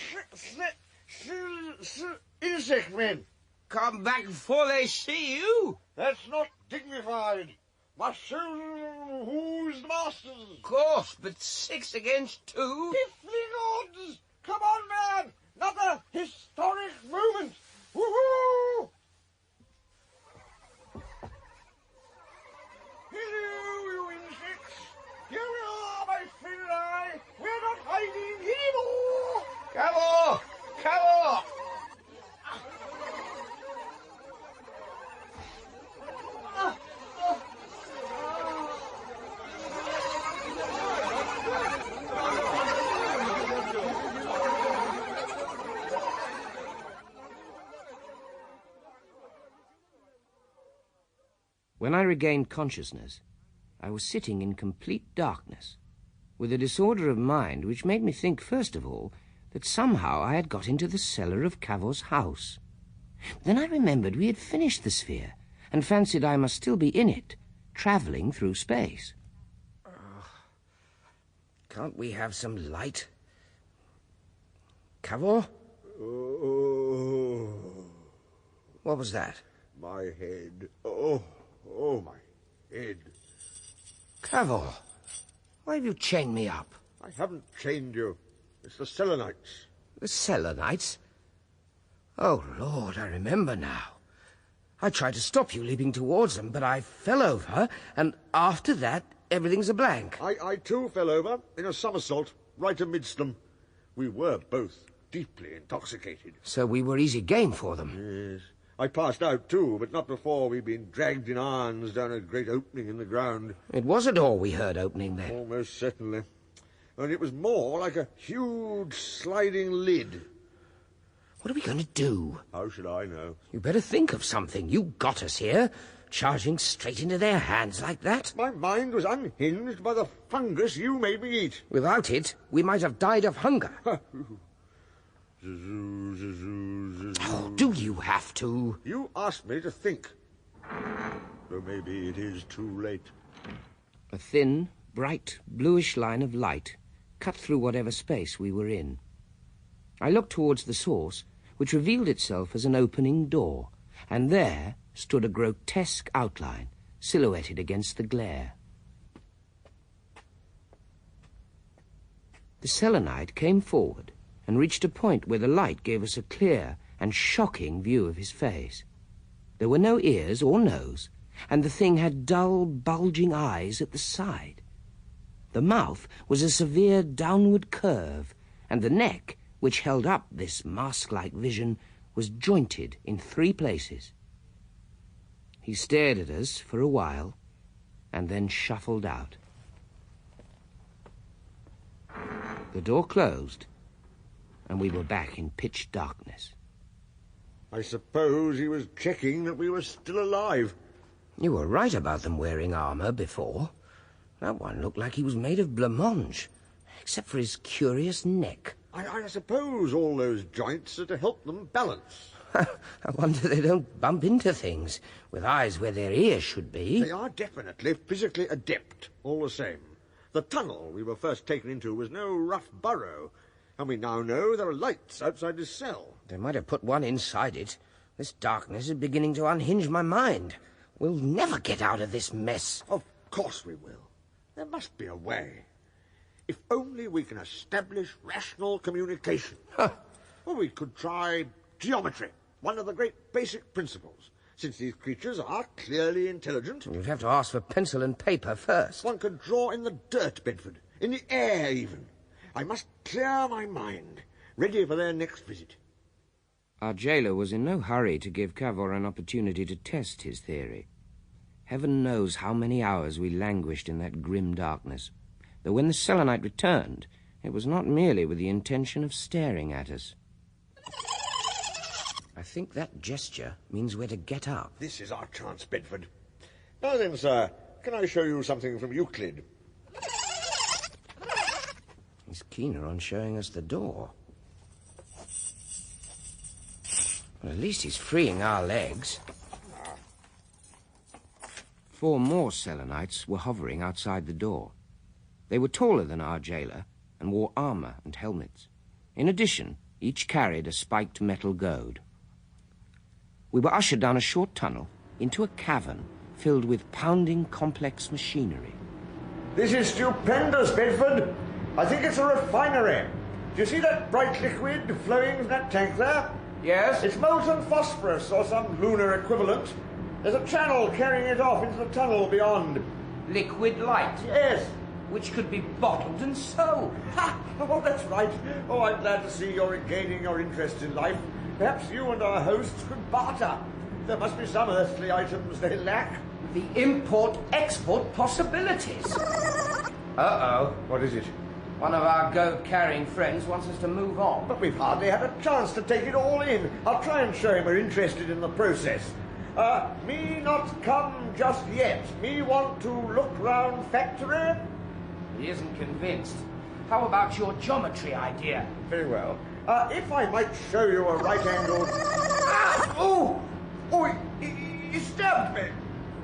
insect men. Come back before they see you. That's not dignified. Must show them who's the masters. Of course, but 6 against 2. Piffling odds. Come on, man. Another historic moment. Woohoo! Hello, you insects. Here we are, my friend and I. We're not hiding anymore. Cavor! When I regained consciousness, I was sitting in complete darkness, with a disorder of mind which made me think, first of all, that somehow I had got into the cellar of Cavour's house. Then I remembered we had finished the sphere, and fancied I must still be in it, travelling through space. Can't we have some light? Cavour? Oh, What was that? my head. Oh, my head. Cavour, why have you chained me up? I haven't chained you. It's the Selenites. The Selenites? Oh, Lord, I remember now. I tried to stop you leaping towards them, but I fell over, and after that, everything's a blank. I too fell over in a somersault right amidst them. We were both deeply intoxicated. So we were easy game for them. Yes. I passed out too, but not before we'd been dragged in irons down a great opening in the ground. It was a door we heard opening then. Almost certainly. And it was more like a huge sliding lid. What are we going to do? How should I know? You better think of something. You got us here, charging straight into their hands like that. My mind was unhinged by the fungus you made me eat. Without it, we might have died of hunger. Oh, do you have to? You asked me to think. So maybe it is too late. A thin, bright, bluish line of light cut through whatever space we were in. I looked towards the source, which revealed itself as an opening door, and there stood a grotesque outline, silhouetted against the glare. The Selenite came forward and reached a point where the light gave us a clear and shocking view of his face. There were no ears or nose, and the thing had dull, bulging eyes at the side. The mouth was a severe downward curve, and the neck, which held up this mask-like vision, was jointed in 3 places. He stared at us for a while, and then shuffled out. The door closed, and we were back in pitch darkness. I suppose he was checking that we were still alive. You were right about them wearing armour before. That one looked like he was made of blancmange, except for his curious neck. I suppose all those joints are to help them balance. I wonder they don't bump into things, with eyes where their ears should be. They are definitely physically adept, all the same. The tunnel we were first taken into was no rough burrow, and we now know there are lights outside his cell. They might have put one inside it. This darkness is beginning to unhinge my mind. We'll never get out of this mess. Of course we will. There must be a way. If only we can establish rational communication. Huh. Well, we could try geometry, one of the great basic principles. Since these creatures are clearly intelligent, You'd have to ask for pencil and paper first. one could draw in the dirt, Bedford, in the air even. I must clear my mind, ready for their next visit. Our jailer was in no hurry to give Cavour an opportunity to test his theory. Heaven knows how many hours we languished in that grim darkness, though when the Selenite returned, it was not merely with the intention of staring at us. I think that gesture means we're to get up. This is our chance, Bedford. Now then, sir, can I show you something from Euclid? He's keener on showing us the door. Well, at least he's freeing our legs. 4 more Selenites were hovering outside the door. They were taller than our jailer and wore armour and helmets. In addition, each carried a spiked metal goad. We were ushered down a short tunnel into a cavern filled with pounding complex machinery. This is stupendous, Bedford. I think it's a refinery. Do you see that bright liquid flowing from that tank there? Yes? It's molten phosphorus or some lunar equivalent. There's a channel carrying it off into the tunnel beyond. Liquid light, Yes. which could be bottled and sold. Ha! Oh, that's right. Oh, I'm glad to see you're regaining your interest in life. Perhaps you and our hosts could barter. There must be some earthly items they lack. The import-export possibilities. Uh-oh. What is it? One of our goat-carrying friends wants us to move on. But we've hardly had a chance to take it all in. I'll try and show him we're interested in the process. Me not come just yet. Me want to look round factory. He isn't convinced. How about your geometry idea? Very well. If I might show you a right-angled... Ah! Oh! Oh, he stabbed me.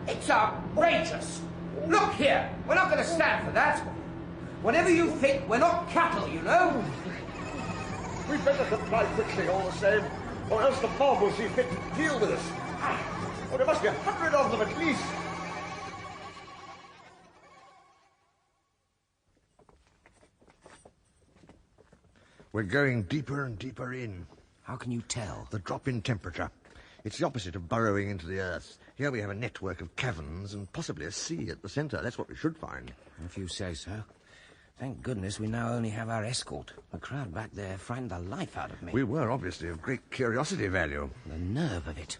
It's outrageous. Look here, we're not going to stand for that. Whatever you think, we're not cattle, you know. We'd better comply quickly all the same, or else the mob will see fit to deal with us. Oh, there must be 100 of them at least. We're going deeper and deeper in. How can you tell? The drop in temperature. It's the opposite of burrowing into the earth. Here we have a network of caverns and possibly a sea at the centre. That's what we should find. If you say so. Thank goodness we now only have our escort. The crowd back there frightened the life out of me. We were obviously of great curiosity value. The nerve of it.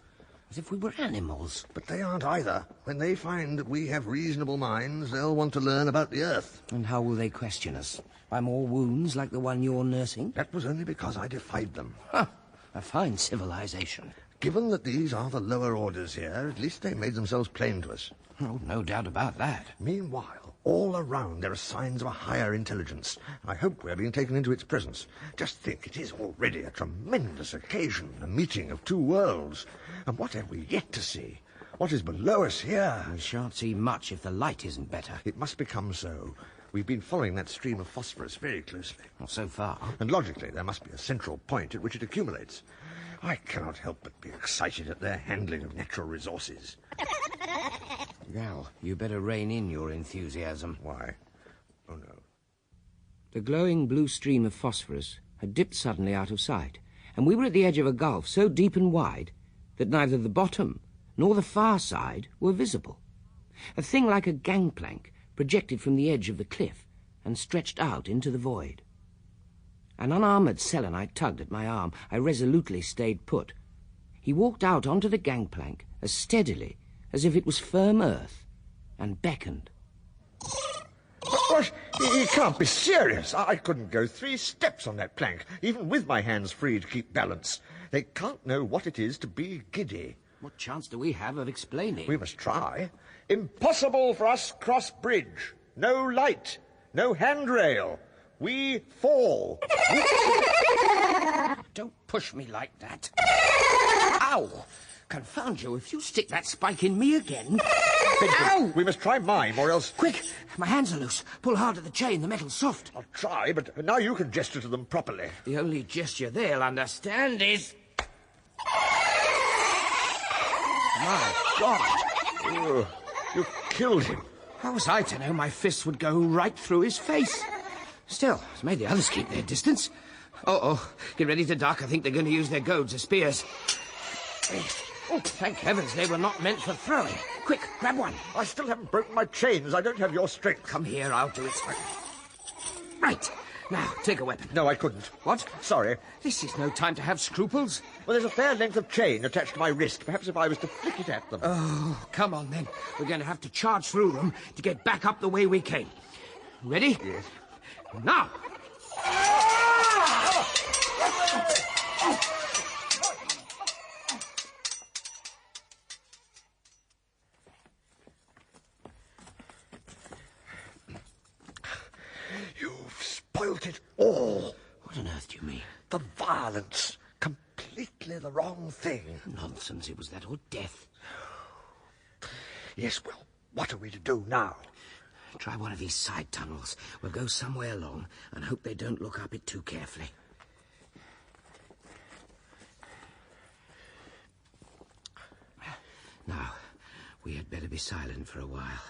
As if we were animals. But they aren't either. When they find that we have reasonable minds, they'll want to learn about the earth. And how will they question us? By more wounds like the one you're nursing? That was only because I defied them. Huh. A fine civilization. Given that these are the lower orders here, at least they made themselves plain to us. Oh, no doubt about that. Meanwhile, all around there are signs of a higher intelligence. I hope we're being taken into its presence. Just think, it is already a tremendous occasion, a meeting of two worlds. And what have we yet to see? What is below us here? We shan't see much if the light isn't better. It must become so. We've been following that stream of phosphorus very closely. Well, so far. And logically, there must be a central point at which it accumulates. I cannot help but be excited at their handling of natural resources. Gal, you better rein in your enthusiasm. Why? Oh, no. The glowing blue stream of phosphorus had dipped suddenly out of sight, and we were at the edge of a gulf so deep and wide that neither the bottom nor the far side were visible. A thing like a gangplank projected from the edge of the cliff and stretched out into the void. An unarmoured Selenite tugged at my arm. I resolutely stayed put. He walked out onto the gangplank as steadily as if it was firm earth, and beckoned. What? He can't be serious. I couldn't go 3 steps on that plank, even with my hands free to keep balance. They can't know what it is to be giddy. What chance do we have of explaining? We must try. Impossible for us cross bridge. No light. No handrail. We fall. Don't push me like that. Ow! Confound you, if you stick that spike in me again... Ow! We must try mime, or else... Quick! My hands are loose. Pull hard at the chain, the metal's soft. I'll try, but now you can gesture to them properly. The only gesture they'll understand is... My God! Oh, you killed him. How was I to know my fists would go right through his face? Still, it's made the others keep their distance. Uh-oh. Get ready to duck. I think they're going to use their goads as spears. Oh, thank heavens they were not meant for throwing. Quick, grab one. I still haven't broken my chains. I don't have your strength. Come here, I'll do it. Right. Now, take a weapon. No, I couldn't. What? Sorry. This is no time to have scruples. Well, there's a fair length of chain attached to my wrist. Perhaps if I was to flick it at them. Oh, come on, then. We're going to have to charge through them to get back up the way we came. Ready? Yes. Now! You've spoilt it all. What on earth do you mean? The violence. Completely the wrong thing. Nonsense. It was that or death. Yes, well, what are we to do now? Try one of these side tunnels. We'll go somewhere along and hope they don't look up it too carefully. Now, we had better be silent for a while.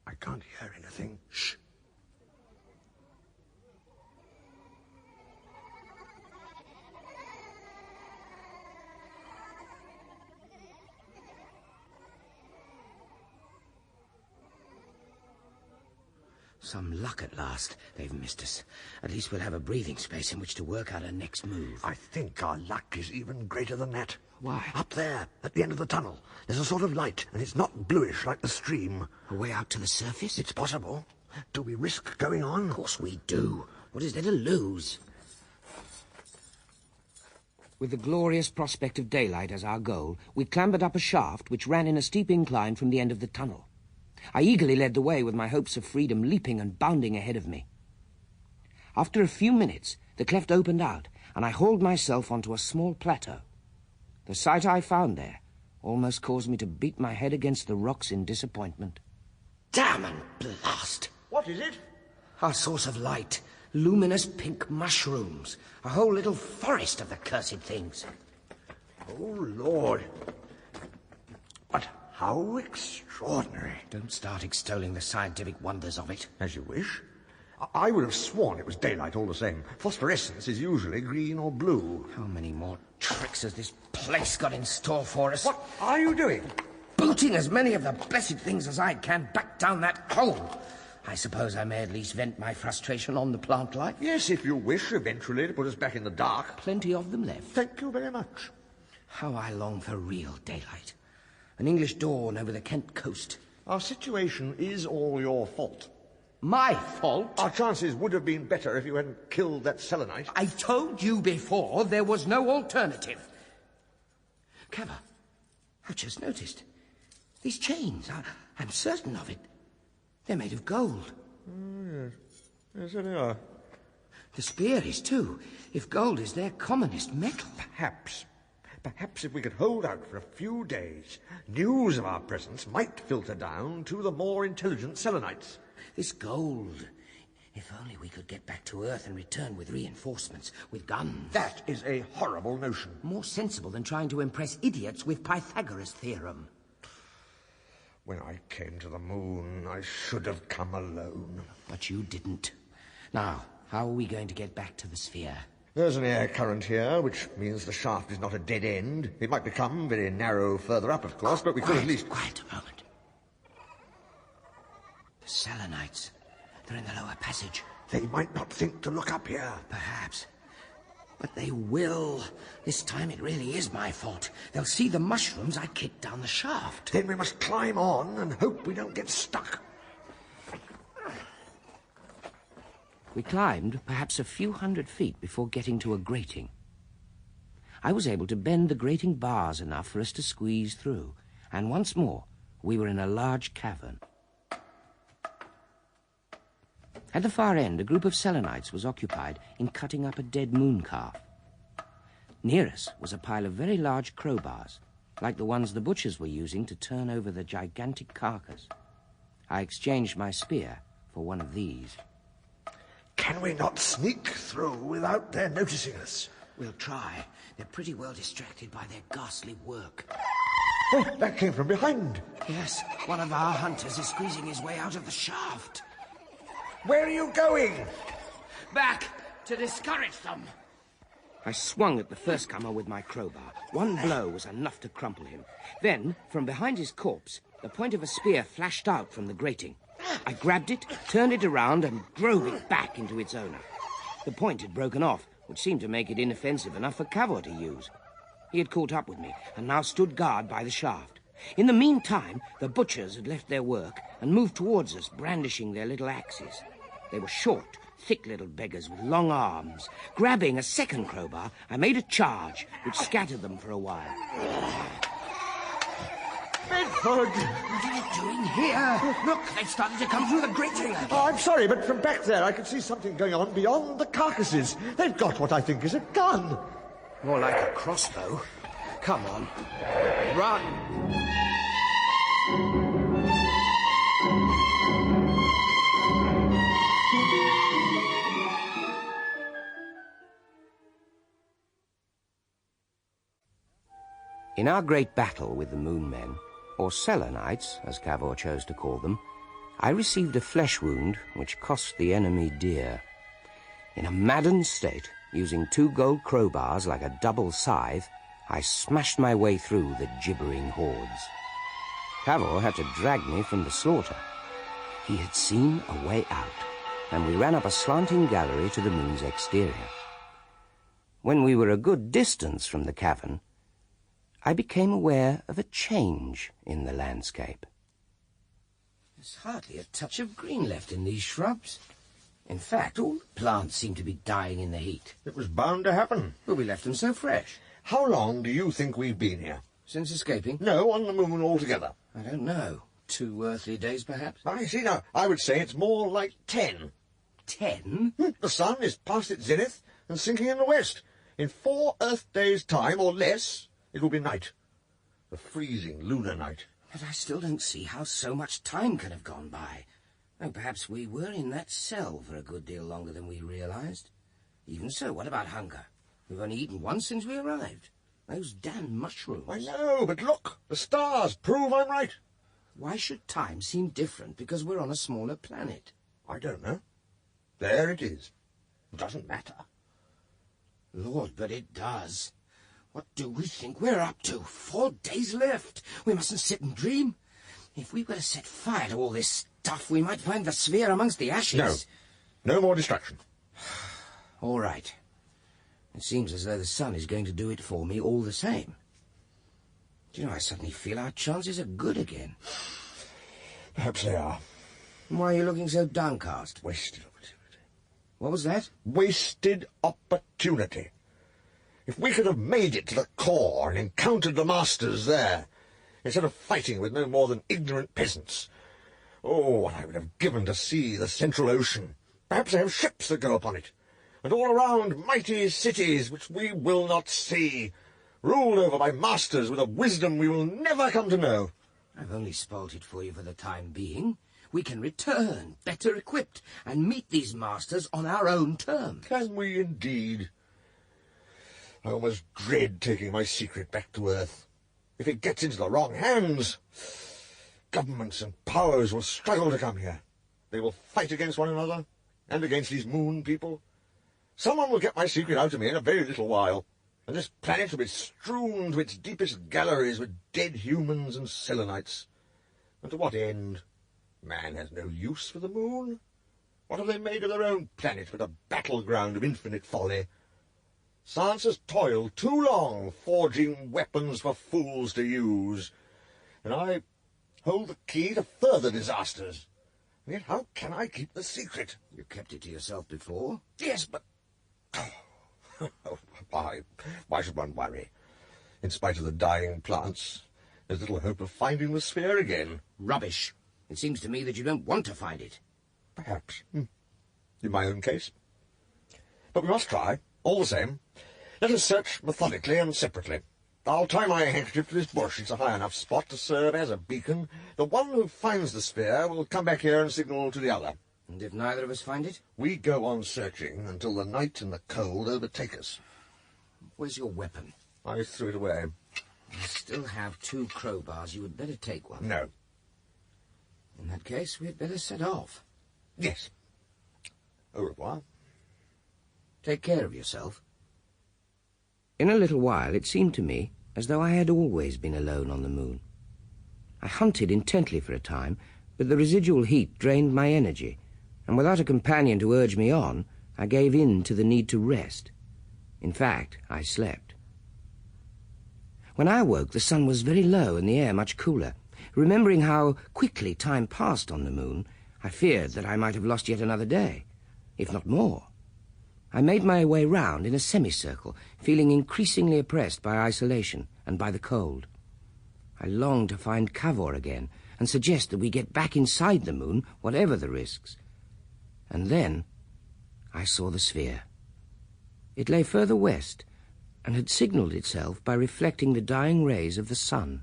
I can't hear anything. Shh. Some luck at last. They've missed us. At least we'll have a breathing space in which to work out our next move. I think our luck is even greater than that. Why? Up there, at the end of the tunnel, there's a sort of light, and it's not bluish like the stream. A way out to the surface? It's possible. Do we risk going on? Of course we do. What is there to lose? With the glorious prospect of daylight as our goal, we clambered up a shaft which ran in a steep incline from the end of the tunnel. I eagerly led the way with my hopes of freedom leaping and bounding ahead of me. After a few minutes, the cleft opened out, and I hauled myself onto a small plateau. The sight I found there almost caused me to beat my head against the rocks in disappointment. Damn and blast! What is it? Our source of light. Luminous pink mushrooms. A whole little forest of the cursed things. Oh, Lord. But how extraordinary. Don't start extolling the scientific wonders of it. As you wish. I would have sworn it was daylight all the same. Phosphorescence is usually green or blue. How many more tricks has this place got in store for us? What are you doing? Booting as many of the blessed things as I can back down that hole. I suppose I may at least vent my frustration on the plant life. Yes, if you wish eventually to put us back in the dark. Plenty of them left. Thank you very much. How I long for real daylight. An English dawn over the Kent coast. Our situation is all your fault. My fault? Our chances would have been better if you hadn't killed that selenite. I told you before there was no alternative. Cava, I've just noticed. These chains, I'm certain of it. They're made of gold. Oh, yes. Yes, there they are. The spear is too, if gold is their commonest metal. Perhaps if we could hold out for a few days, news of our presence might filter down to the more intelligent selenites. This gold, if only we could get back to Earth and return with reinforcements, with guns. That is a horrible notion. More sensible than trying to impress idiots with Pythagoras' theorem. When I came to the moon, I should have come alone. But you didn't. Now, how are we going to get back to the sphere? There's an air current here, which means the shaft is not a dead end. It might become very narrow further up, of course, but we could at least... Quiet a moment. The selenites. They're in the lower passage. They might not think to look up here. Perhaps. But they will. This time it really is my fault. They'll see the mushrooms I kicked down the shaft. Then we must climb on and hope we don't get stuck. We climbed perhaps a few hundred feet before getting to a grating. I was able to bend the grating bars enough for us to squeeze through, and once more we were in a large cavern. At the far end, a group of selenites was occupied in cutting up a dead moon calf. Near us was a pile of very large crowbars, like the ones the butchers were using to turn over the gigantic carcass. I exchanged my spear for one of these. Can we not sneak through without their noticing us? We'll try. They're pretty well distracted by their ghastly work. Oh, that came from behind. Yes, one of our hunters is squeezing his way out of the shaft. Where are you going? Back to discourage them. I swung at the first comer with my crowbar. One blow was enough to crumple him. Then, from behind his corpse, the point of a spear flashed out from the grating. I grabbed it, turned it around, and drove it back into its owner. The point had broken off, which seemed to make it inoffensive enough for Cavo to use. He had caught up with me, and now stood guard by the shaft. In the meantime, the butchers had left their work and moved towards us, brandishing their little axes. They were short, thick little beggars with long arms. Grabbing a second crowbar, I made a charge, which scattered them for a while. Bedford! What are you doing here? Look, they've started to come through the grating again. Oh, I'm sorry, but from back there I could see something going on beyond the carcasses. They've got what I think is a gun. More like a crossbow. Come on. Run! In our great battle with the Moon Men, or Selenites, as Cavor chose to call them, I received a flesh wound which cost the enemy dear. In a maddened state, using 2 gold crowbars like a double scythe, I smashed my way through the gibbering hordes. Cavor had to drag me from the slaughter. He had seen a way out, and we ran up a slanting gallery to the moon's exterior. When we were a good distance from the cavern, I became aware of a change in the landscape. There's hardly a touch of green left in these shrubs. In fact, all the plants seem to be dying in the heat. It was bound to happen. But we left them so fresh. How long do you think we've been here? Since escaping? No, on the moon altogether. I don't know. 2 earthly days, perhaps? I see now. I would say it's more like 10. 10? The sun is past its zenith and sinking in the west. In 4 Earth days' time, or less, it will be night. The freezing lunar night. But I still don't see how so much time can have gone by. Oh, perhaps we were in that cell for a good deal longer than we realized. Even so, what about hunger? We've only eaten once since we arrived. Those damn mushrooms. I know, but look, the stars prove I'm right. Why should time seem different because we're on a smaller planet? I don't know. There it is. It doesn't matter. Lord, but it does. What do we think we're up to? 4 days left. We mustn't sit and dream. If we were to set fire to all this stuff, we might find the sphere amongst the ashes. No. No more distraction. All right. It seems as though the sun is going to do it for me all the same. Do you know, I suddenly feel our chances are good again. Perhaps they are. Why are you looking so downcast? Wasted opportunity. What was that? Wasted opportunity. If we could have made it to the core and encountered the masters there, instead of fighting with no more than ignorant peasants. Oh, what I would have given to see the Central Ocean. Perhaps they have ships that go upon it. And all around mighty cities which we will not see, ruled over by masters with a wisdom we will never come to know. I've only spoilt it for you for the time being. We can return, better equipped, and meet these masters on our own terms. Can we indeed? I almost dread taking my secret back to Earth. If it gets into the wrong hands, governments and powers will struggle to come here. They will fight against one another, and against these moon people. Someone will get my secret out of me in a very little while, and this planet will be strewn to its deepest galleries with dead humans and selenites. And to what end? Man has no use for the moon. What have they made of their own planet but a battleground of infinite folly? Science has toiled too long forging weapons for fools to use, and I hold the key to further disasters. And yet how can I keep the secret? You kept it to yourself before? Yes, but... Why should one worry? In spite of the dying plants, there's little hope of finding the sphere again. Rubbish. It seems to me that you don't want to find it. Perhaps. In my own case. But we must try, all the same. Let us search methodically and separately. I'll tie my handkerchief to this bush. It's a high enough spot to serve as a beacon. The one who finds the sphere will come back here and signal to the other. And if neither of us find it? We go on searching until the night and the cold overtake us. Where's your weapon? I threw it away. I still have 2 crowbars. You had better take one. No. In that case, we had better set off. Yes. Au revoir. Take care of yourself. In a little while, it seemed to me as though I had always been alone on the moon. I hunted intently for a time, but the residual heat drained my energy, and without a companion to urge me on, I gave in to the need to rest. In fact, I slept. When I awoke, the sun was very low and the air much cooler. Remembering how quickly time passed on the moon, I feared that I might have lost yet another day, if not more. I made my way round in a semicircle, feeling increasingly oppressed by isolation and by the cold. I longed to find Cavor again and suggest that we get back inside the moon, whatever the risks. And then I saw the sphere. It lay further west and had signalled itself by reflecting the dying rays of the sun.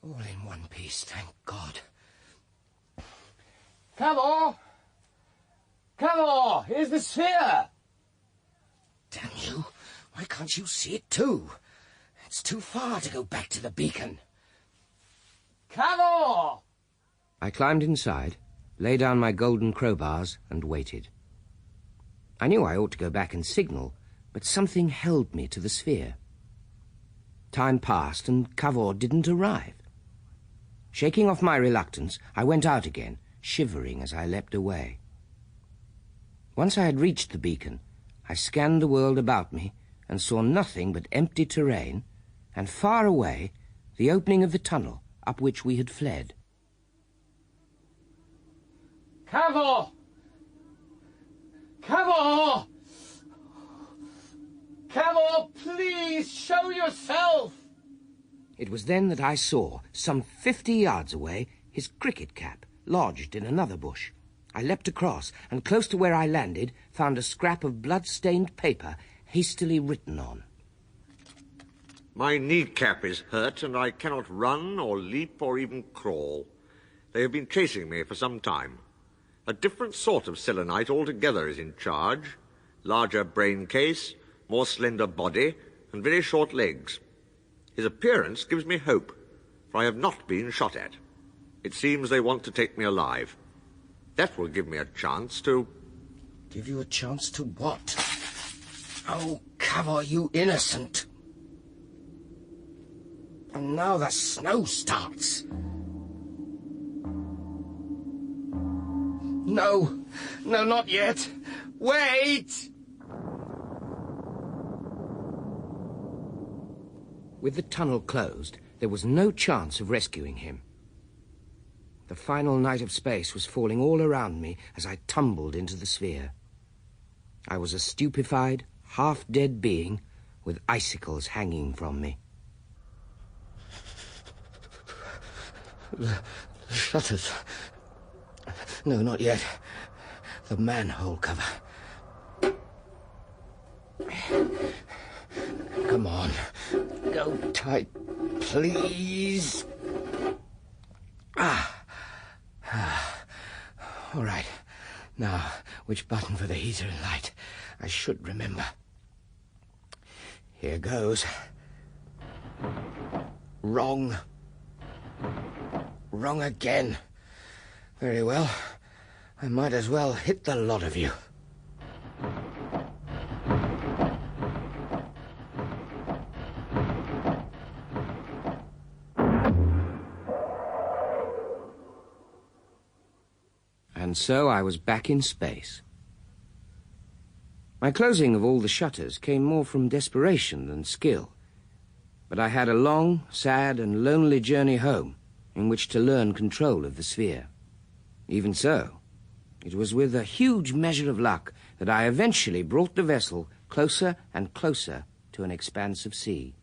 All in one piece, thank God. Cavor! Cavor! Here's the sphere! Damn you, why can't you see it too? It's too far to go back to the beacon. Cavor! I climbed inside, lay down my golden crowbars, and waited. I knew I ought to go back and signal, but something held me to the sphere. Time passed, and Cavor didn't arrive. Shaking off my reluctance, I went out again, shivering as I leapt away. Once I had reached the beacon, I scanned the world about me and saw nothing but empty terrain, and far away, the opening of the tunnel up which we had fled. Cavor! Cavor! Cavor, please show yourself! It was then that I saw, some 50 yards away, his cricket cap lodged in another bush. I leapt across, and close to where I landed, found a scrap of blood-stained paper hastily written on. My kneecap is hurt, and I cannot run or leap or even crawl. They have been chasing me for some time. A different sort of selenite altogether is in charge. Larger brain case, more slender body, and very short legs. His appearance gives me hope, for I have not been shot at. It seems they want to take me alive. That will give me a chance to... Give you a chance to what? Oh, Cavor, you innocent. And now the snow starts. No, not yet. Wait! With the tunnel closed, there was no chance of rescuing him. The final night of space was falling all around me as I tumbled into the sphere. I was a stupefied, half-dead being with icicles hanging from me. The shutters. No, not yet. The manhole cover. Come on. Go tight, please. All right. Now, which button for the heater and light? I should remember. Here goes. Wrong. Wrong again. Very well. I might as well hit the lot of you. And so I was back in space. My closing of all the shutters came more from desperation than skill. But I had a long, sad, and lonely journey home in which to learn control of the sphere. Even so, it was with a huge measure of luck that I eventually brought the vessel closer and closer to an expanse of sea.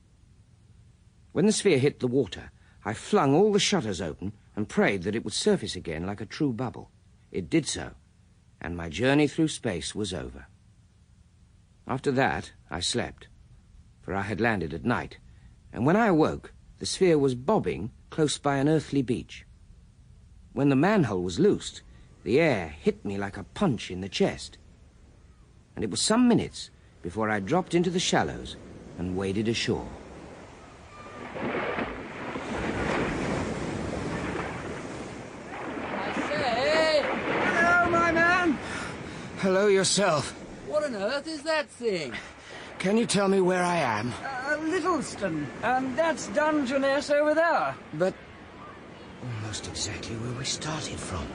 When the sphere hit the water, I flung all the shutters open and prayed that it would surface again like a true bubble. It did so, and my journey through space was over. After that, I slept, for I had landed at night, and when I awoke, the sphere was bobbing close by an earthly beach. When the manhole was loosed, the air hit me like a punch in the chest, and it was some minutes before I dropped into the shallows and waded ashore. Hello, my man. Hello yourself. What on earth is that thing? Can you tell me where I am? Littleston, and that's Dungeness over there. But almost exactly where we started from.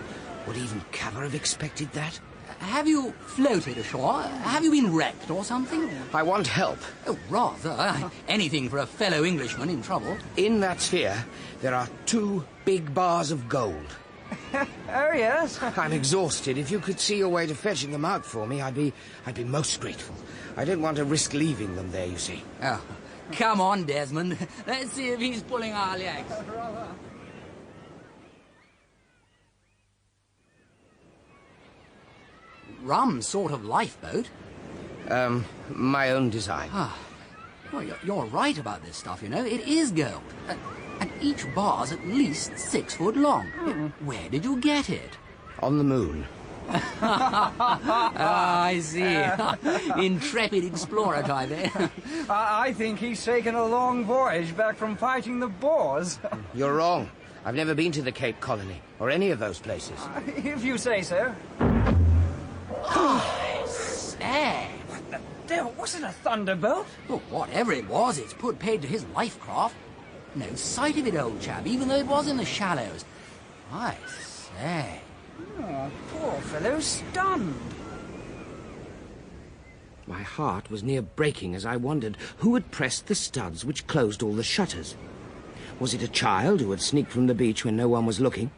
Would even Cavor have expected that? Have you floated ashore? Have you been wrecked or something? I want help. Oh, rather. Anything for a fellow Englishman in trouble. In that sphere, there are 2 big bars of gold. Oh, yes. I'm exhausted. If you could see your way to fetching them out for me, I'd be most grateful. I don't want to risk leaving them there, you see. Oh, come on, Desmond. Let's see if he's pulling our legs. Rum sort of lifeboat. My own design. Well, you're right about this stuff, you know. It is gold. And each bar's at least 6 foot long. Where did you get it? On the moon. I see. Intrepid explorer type, eh? I think he's taken a long voyage back from fighting the Boers. You're wrong. I've never been to the Cape Colony, or any of those places. If you say so. I say. There wasn't a thunderbolt. Well, whatever it was, it's put paid to his life craft. No sight of it, old chap, even though it was in the shallows. I say. Oh, poor fellow, stunned. My heart was near breaking as I wondered who had pressed the studs which closed all the shutters. Was it a child who had sneaked from the beach when no one was looking?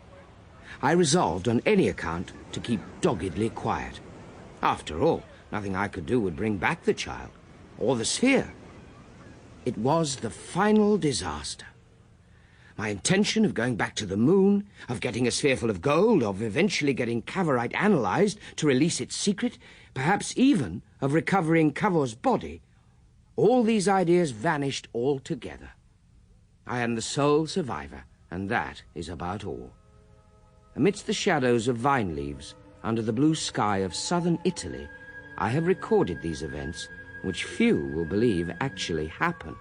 I resolved on any account to keep doggedly quiet. After all, nothing I could do would bring back the child, or the sphere. It was the final disaster. my intention of going back to the moon, of getting a sphere full of gold, of eventually getting Cavorite analysed to release its secret, perhaps even of recovering Cavor's body, all these ideas vanished altogether. I am the sole survivor, and that is about all. Amidst the shadows of vine leaves, under the blue sky of southern Italy, I have recorded these events, which few will believe actually happened.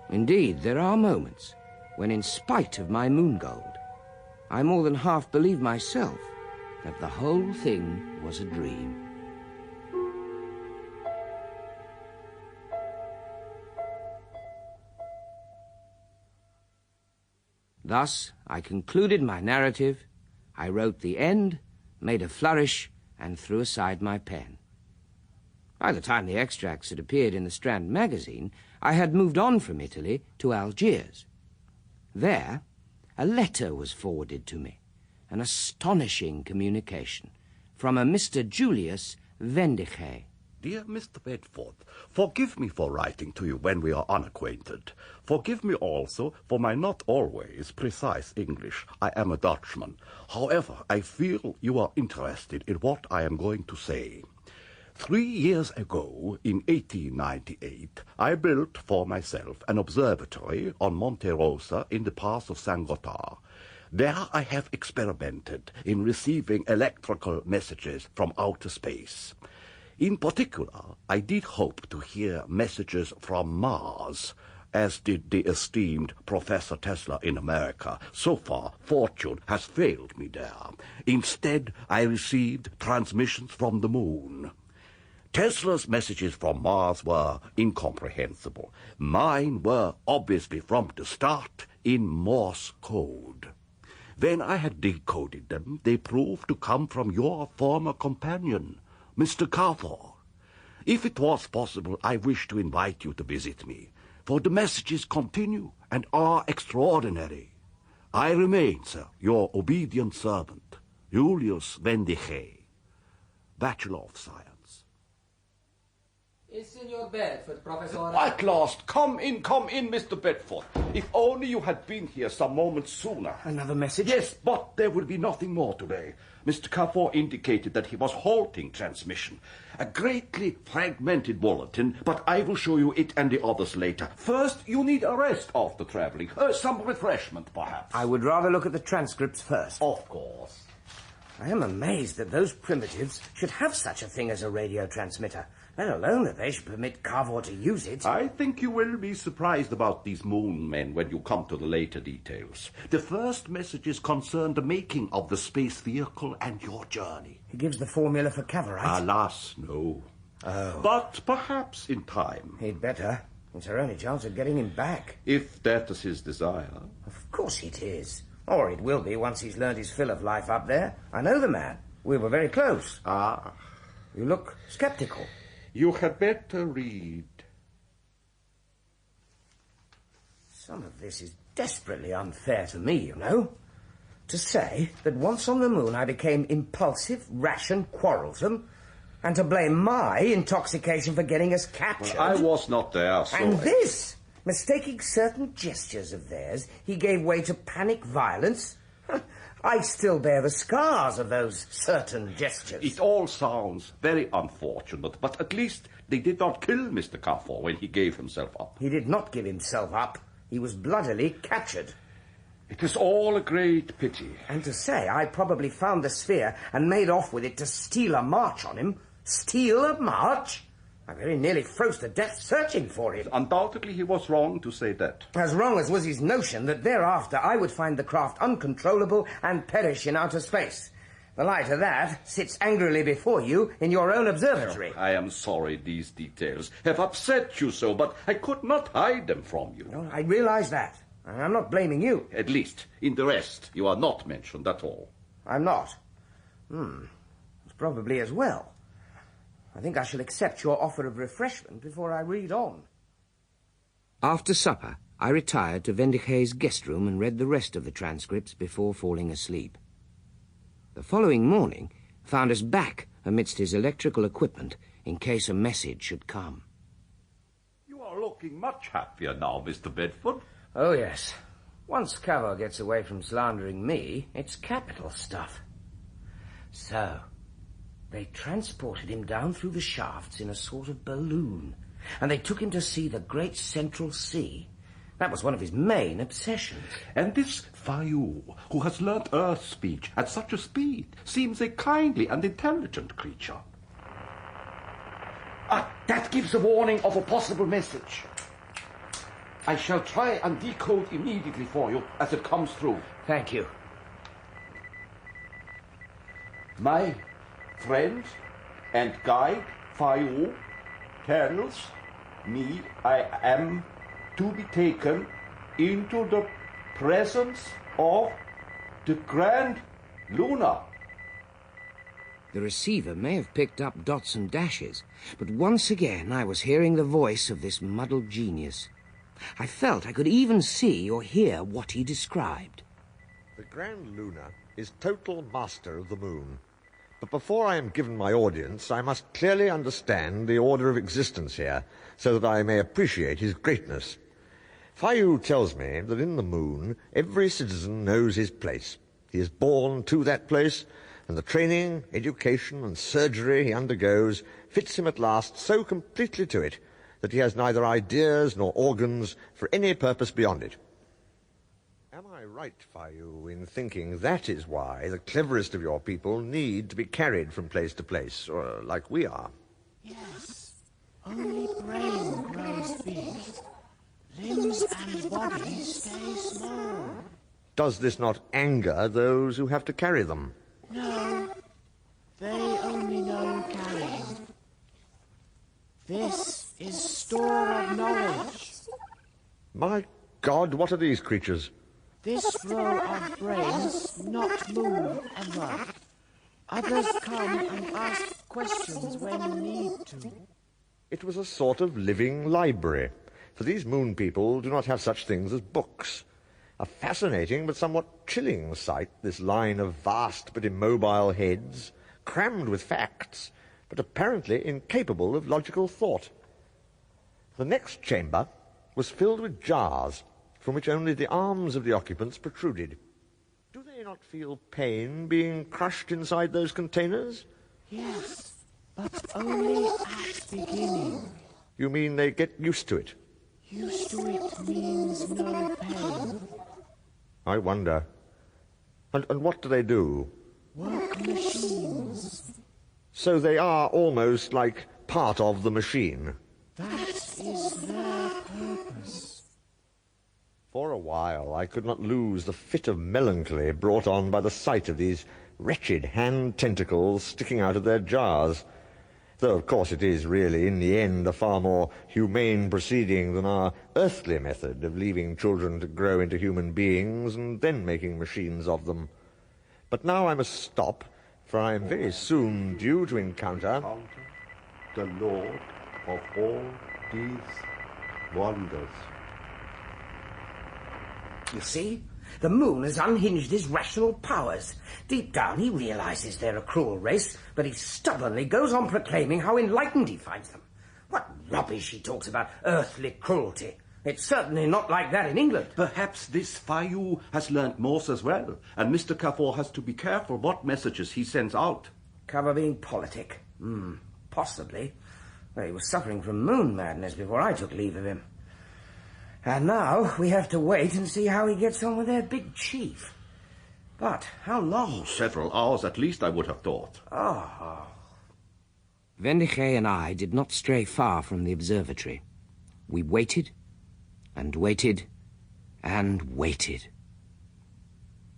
Indeed, there are moments when, in spite of my moon gold, I more than half believe myself that the whole thing was a dream. Thus, I concluded my narrative, I wrote the end, made a flourish, and threw aside my pen. By the time the extracts had appeared in the Strand magazine, I had moved on from Italy to Algiers. There, a letter was forwarded to me, an astonishing communication, from a Mr. Julius Vendiche. Dear Mr. Bedford, forgive me for writing to you when we are unacquainted. Forgive me also for my not always precise English. I am a Dutchman. However, I feel you are interested in what I am going to say. 3 years ago, in 1898, I built for myself an observatory on Monte Rosa in the pass of San Gothard. There I have experimented in receiving electrical messages from outer space. In particular, I did hope to hear messages from Mars, as did the esteemed Professor Tesla in America. So far, fortune has failed me there. Instead, I received transmissions from the moon. Tesla's messages from Mars were incomprehensible. Mine were, obviously from the start, in Morse code. When I had decoded them, they proved to come from your former companion, Mr. Cavor. If it was possible, I wish to invite you to visit me, for the messages continue and are extraordinary. I remain, sir, your obedient servant, Julius Vendiche, Bachelor of Science. Is in your Bedford, Professor? At last! Come in, Mr. Bedford. If only you had been here some moments sooner. Another message? Yes, but there will be nothing more today. Mr. Cavor indicated that he was halting transmission. A greatly fragmented bulletin, but I will show you it and the others later. First, you need a rest after traveling. Some refreshment, perhaps. I would rather look at the transcripts first. Of course. I am amazed that those primitives should have such a thing as a radio transmitter, let alone that they should permit Cavor to use it. I think you will be surprised about these moon men when you come to the later details. The first messages concern the making of the space vehicle and your journey. He gives the formula for Cavorite. Alas, no. Oh. But perhaps in time. He'd better. It's our only chance of getting him back. If that is his desire. Of course it is. Or it will be once he's learned his fill of life up there. I know the man. We were very close. Ah. You look sceptical. You had better read. Some of this is desperately unfair to me, you know. To say that once on the moon I became impulsive, rash and quarrelsome, and to blame my intoxication for getting us captured. Well, I was not there, so... And this, mistaking certain gestures of theirs, he gave way to panic violence. I still bear the scars of those certain gestures. It all sounds very unfortunate, but at least they did not kill Mr. Cavor when he gave himself up. He did not give himself up. He was bloodily captured. It is all a great pity. And to say I probably found the sphere and made off with it to steal a march on him. Steal a march? I very nearly froze to death searching for it. Undoubtedly he was wrong to say that. As wrong as was his notion that thereafter I would find the craft uncontrollable and perish in outer space. The light of that sits angrily before you in your own observatory. I am sorry these details have upset you so, but I could not hide them from you. No, I realize that. I'm not blaming you. At least, in the rest, you are not mentioned at all. I'm not. It's probably as well. I think I shall accept your offer of refreshment before I read on. After supper, I retired to Vendiche's guest room and read the rest of the transcripts before falling asleep. The following morning found us back amidst his electrical equipment in case a message should come. You are looking much happier now, Mr. Bedford. Oh, yes. Once Cavo gets away from slandering me, it's capital stuff. So, they transported him down through the shafts in a sort of balloon, and they took him to see the great Central Sea. That was one of his main obsessions. And this Fayu, who has learnt Earth speech at such a speed, seems a kindly and intelligent creature. That gives a warning of a possible message. I shall try and decode immediately for you as it comes through. Thank you. My friend and guide, Fayu, tells me I am to be taken into the presence of the Grand Luna. The receiver may have picked up dots and dashes, but once again I was hearing the voice of this muddled genius. I felt I could even see or hear what he described. The Grand Luna is total master of the moon. But before I am given my audience, I must clearly understand the order of existence here, so that I may appreciate his greatness. Fayu tells me that in the moon, every citizen knows his place. He is born to that place, and the training, education, and surgery he undergoes fits him at last so completely to it that he has neither ideas nor organs for any purpose beyond it. Am I right, Fayu, in thinking that is why the cleverest of your people need to be carried from place to place, or like we are? Yes. Only brain grows big. Limbs and body stay small. Does this not anger those who have to carry them? No. They only know carrying. This is store of knowledge. My God, what are these creatures? This row of brains not move ever. Others come and ask questions when need to. It was a sort of living library, for these moon people do not have such things as books. A fascinating but somewhat chilling sight, this line of vast but immobile heads, crammed with facts, but apparently incapable of logical thought. The next chamber was filled with jars, from which only the arms of the occupants protruded. Do they not feel pain being crushed inside those containers? Yes, but only at beginning. You mean they get used to it? Used to it means no pain. I wonder. And what do they do? Work machines. So they are almost like part of the machine. That is their purpose. For a while I could not lose the fit of melancholy brought on by the sight of these wretched hand tentacles sticking out of their jars. Though, of course, it is really, in the end, a far more humane proceeding than our earthly method of leaving children to grow into human beings and then making machines of them. But now I must stop, for I am very soon due to encounter The Lord of all these wonders. You see? The moon has unhinged his rational powers. Deep down he realizes they're a cruel race, but he stubbornly goes on proclaiming how enlightened he finds them. What rubbish he talks about earthly cruelty. It's certainly not like that in England. Perhaps this Fayu has learnt Morse as well, and Mr. Cavor has to be careful what messages he sends out. Cover being politic? Possibly. Well, he was suffering from moon madness before I took leave of him. And now we have to wait and see how he gets on with their big chief. But how long? Several hours at least, I would have thought. Vendiche and I did not stray far from the observatory. We waited and waited and waited.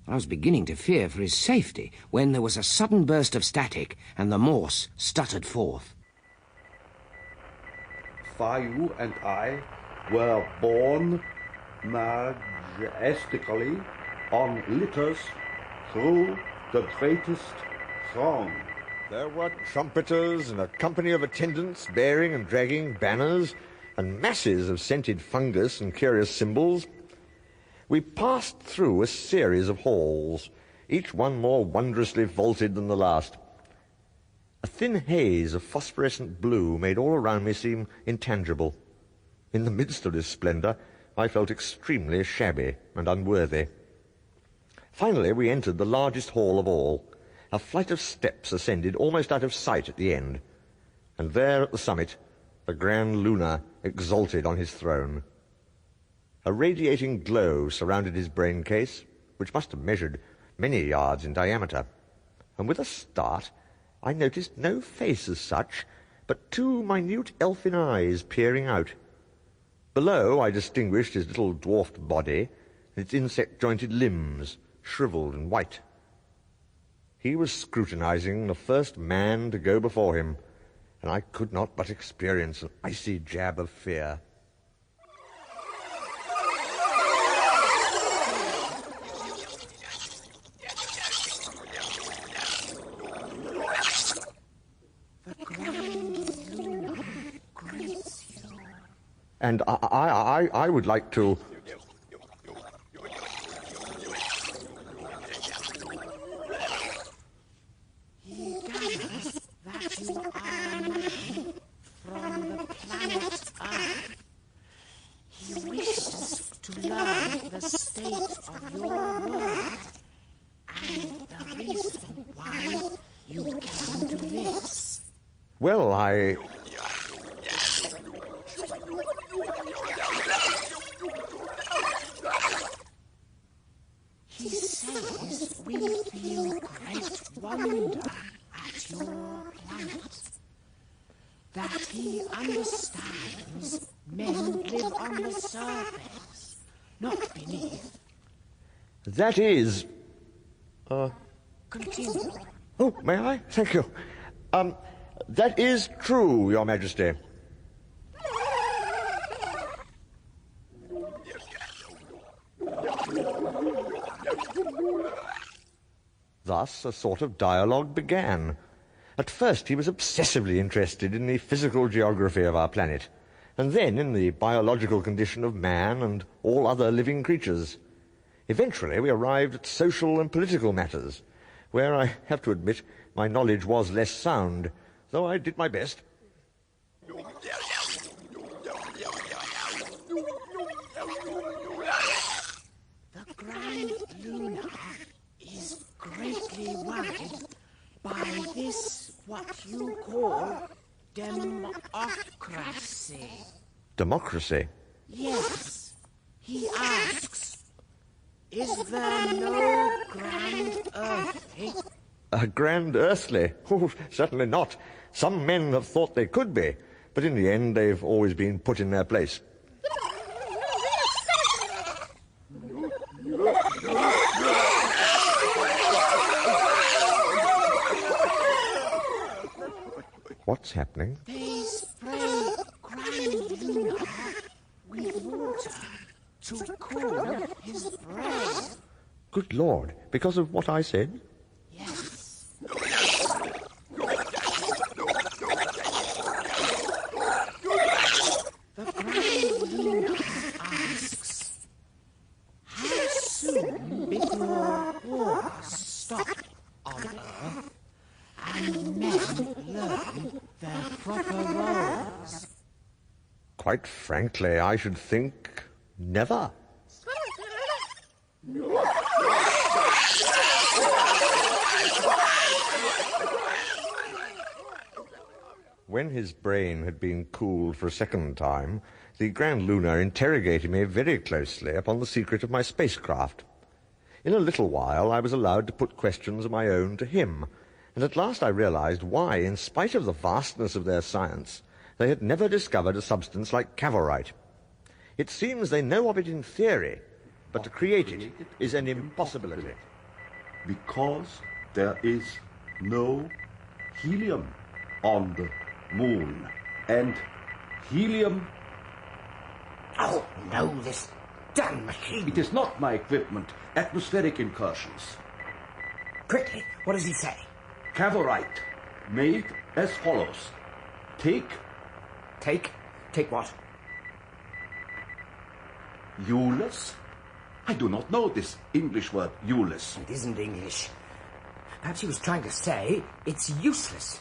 I was beginning to fear for his safety when there was a sudden burst of static and the Morse stuttered forth. Fayu and I were borne majestically on litters through the greatest throng. There were trumpeters and a company of attendants bearing and dragging banners and masses of scented fungus and curious symbols. We passed through a series of halls, each one more wondrously vaulted than the last. A thin haze of phosphorescent blue made all around me seem intangible. In the midst of this splendor, I felt extremely shabby and unworthy. Finally, we entered the largest hall of all. A flight of steps ascended almost out of sight at the end. And there at the summit, the Grand Lunar exalted on his throne. A radiating glow surrounded his brain case, which must have measured many yards in diameter. And with a start, I noticed no face as such, but two minute elfin eyes peering out. Below, I distinguished his little dwarfed body and its insect-jointed limbs, shriveled and white. He was scrutinizing the first man to go before him, and I could not but experience an icy jab of fear. And I would like to... He gathers that you are a man from the planet Earth. He wishes to learn the state of your world and the reason why you came to this. Well, He says we feel great wonder at your planet. That he understands men live on the surface, not beneath. that is... Continue. Oh, may I? Thank you. That is true, Your Majesty. Thus, a sort of dialogue began. At first, he was obsessively interested in the physical geography of our planet, and then in the biological condition of man and all other living creatures. Eventually, we arrived at social and political matters, where I have to admit my knowledge was less sound, though I did my best. The Grand Lunar is greatly worried by this, what you call, democracy. Democracy? Yes. He asks, is there no Grand Earthly? Grand Earthly? Oh, certainly not. Some men have thought they could be, but in the end they've always been put in their place. What's happening? They spray Grand Lunar with water to cool his brain. Good Lord, because of what I said? Yes. The Grand Lunar asks, how soon before wars stop on Earth and men learn their proper roles? Quite frankly, I should think never. When his brain had been cooled for a second time, the Grand Lunar interrogated me very closely upon the secret of my spacecraft. In a little while, I was allowed to put questions of my own to him, and at last I realized why, in spite of the vastness of their science, they had never discovered a substance like cavorite. It seems they know of it in theory, but to create it is an impossibility. Because there is no helium on the moon. And helium... Oh, no, this damn machine. It is not my equipment. Atmospheric incursions. Quickly, what does he say? Cavorite, made as follows. Take Take what? Euless? I do not know this English word, Euless. It isn't English. Perhaps he was trying to say it's useless.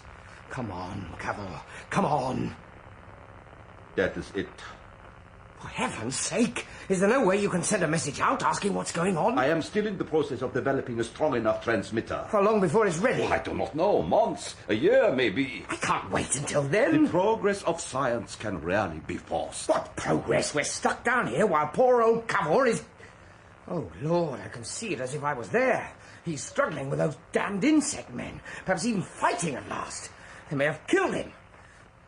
Come on, Cavor, come on. That is it. For heaven's sake, is there no way you can send a message out asking what's going on? I am still in the process of developing a strong enough transmitter. How long before it's ready? I do not know. Months, a year, maybe. I can't wait until then. The progress of science can rarely be forced. What progress? We're stuck down here while poor old Cavor is... Oh, Lord, I can see it as if I was there. He's struggling with those damned insect men, perhaps even fighting at last. They may have killed him.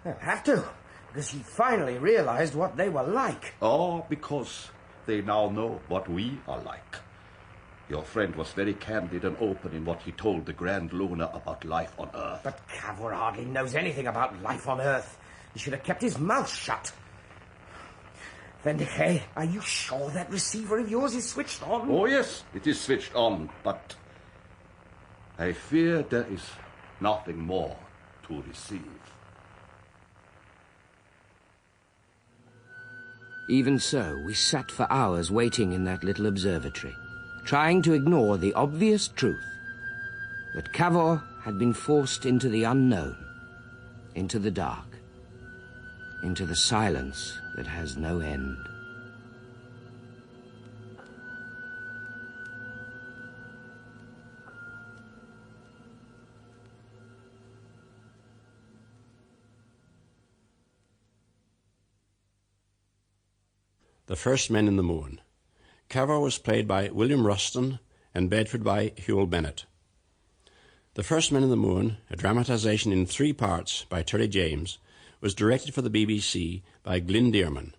They'll have to, because he finally realized what they were like. Oh, because they now know what we are like. Your friend was very candid and open in what he told the Grand Luna about life on Earth. But Cavor hardly knows anything about life on Earth. He should have kept his mouth shut. Vendicay, are you sure that receiver of yours is switched on? Oh, yes, it is switched on, but I fear there is nothing more to receive. Even so, we sat for hours waiting in that little observatory, trying to ignore the obvious truth that Cavor had been forced into the unknown, into the dark, into the silence that has no end. The First Men in the Moon. Cavor was played by William Ruston and Bedford by Hewell Bennett. The First Men in the Moon, a dramatisation in 3 parts by Terry James, was directed for the BBC by Glyn Dearman.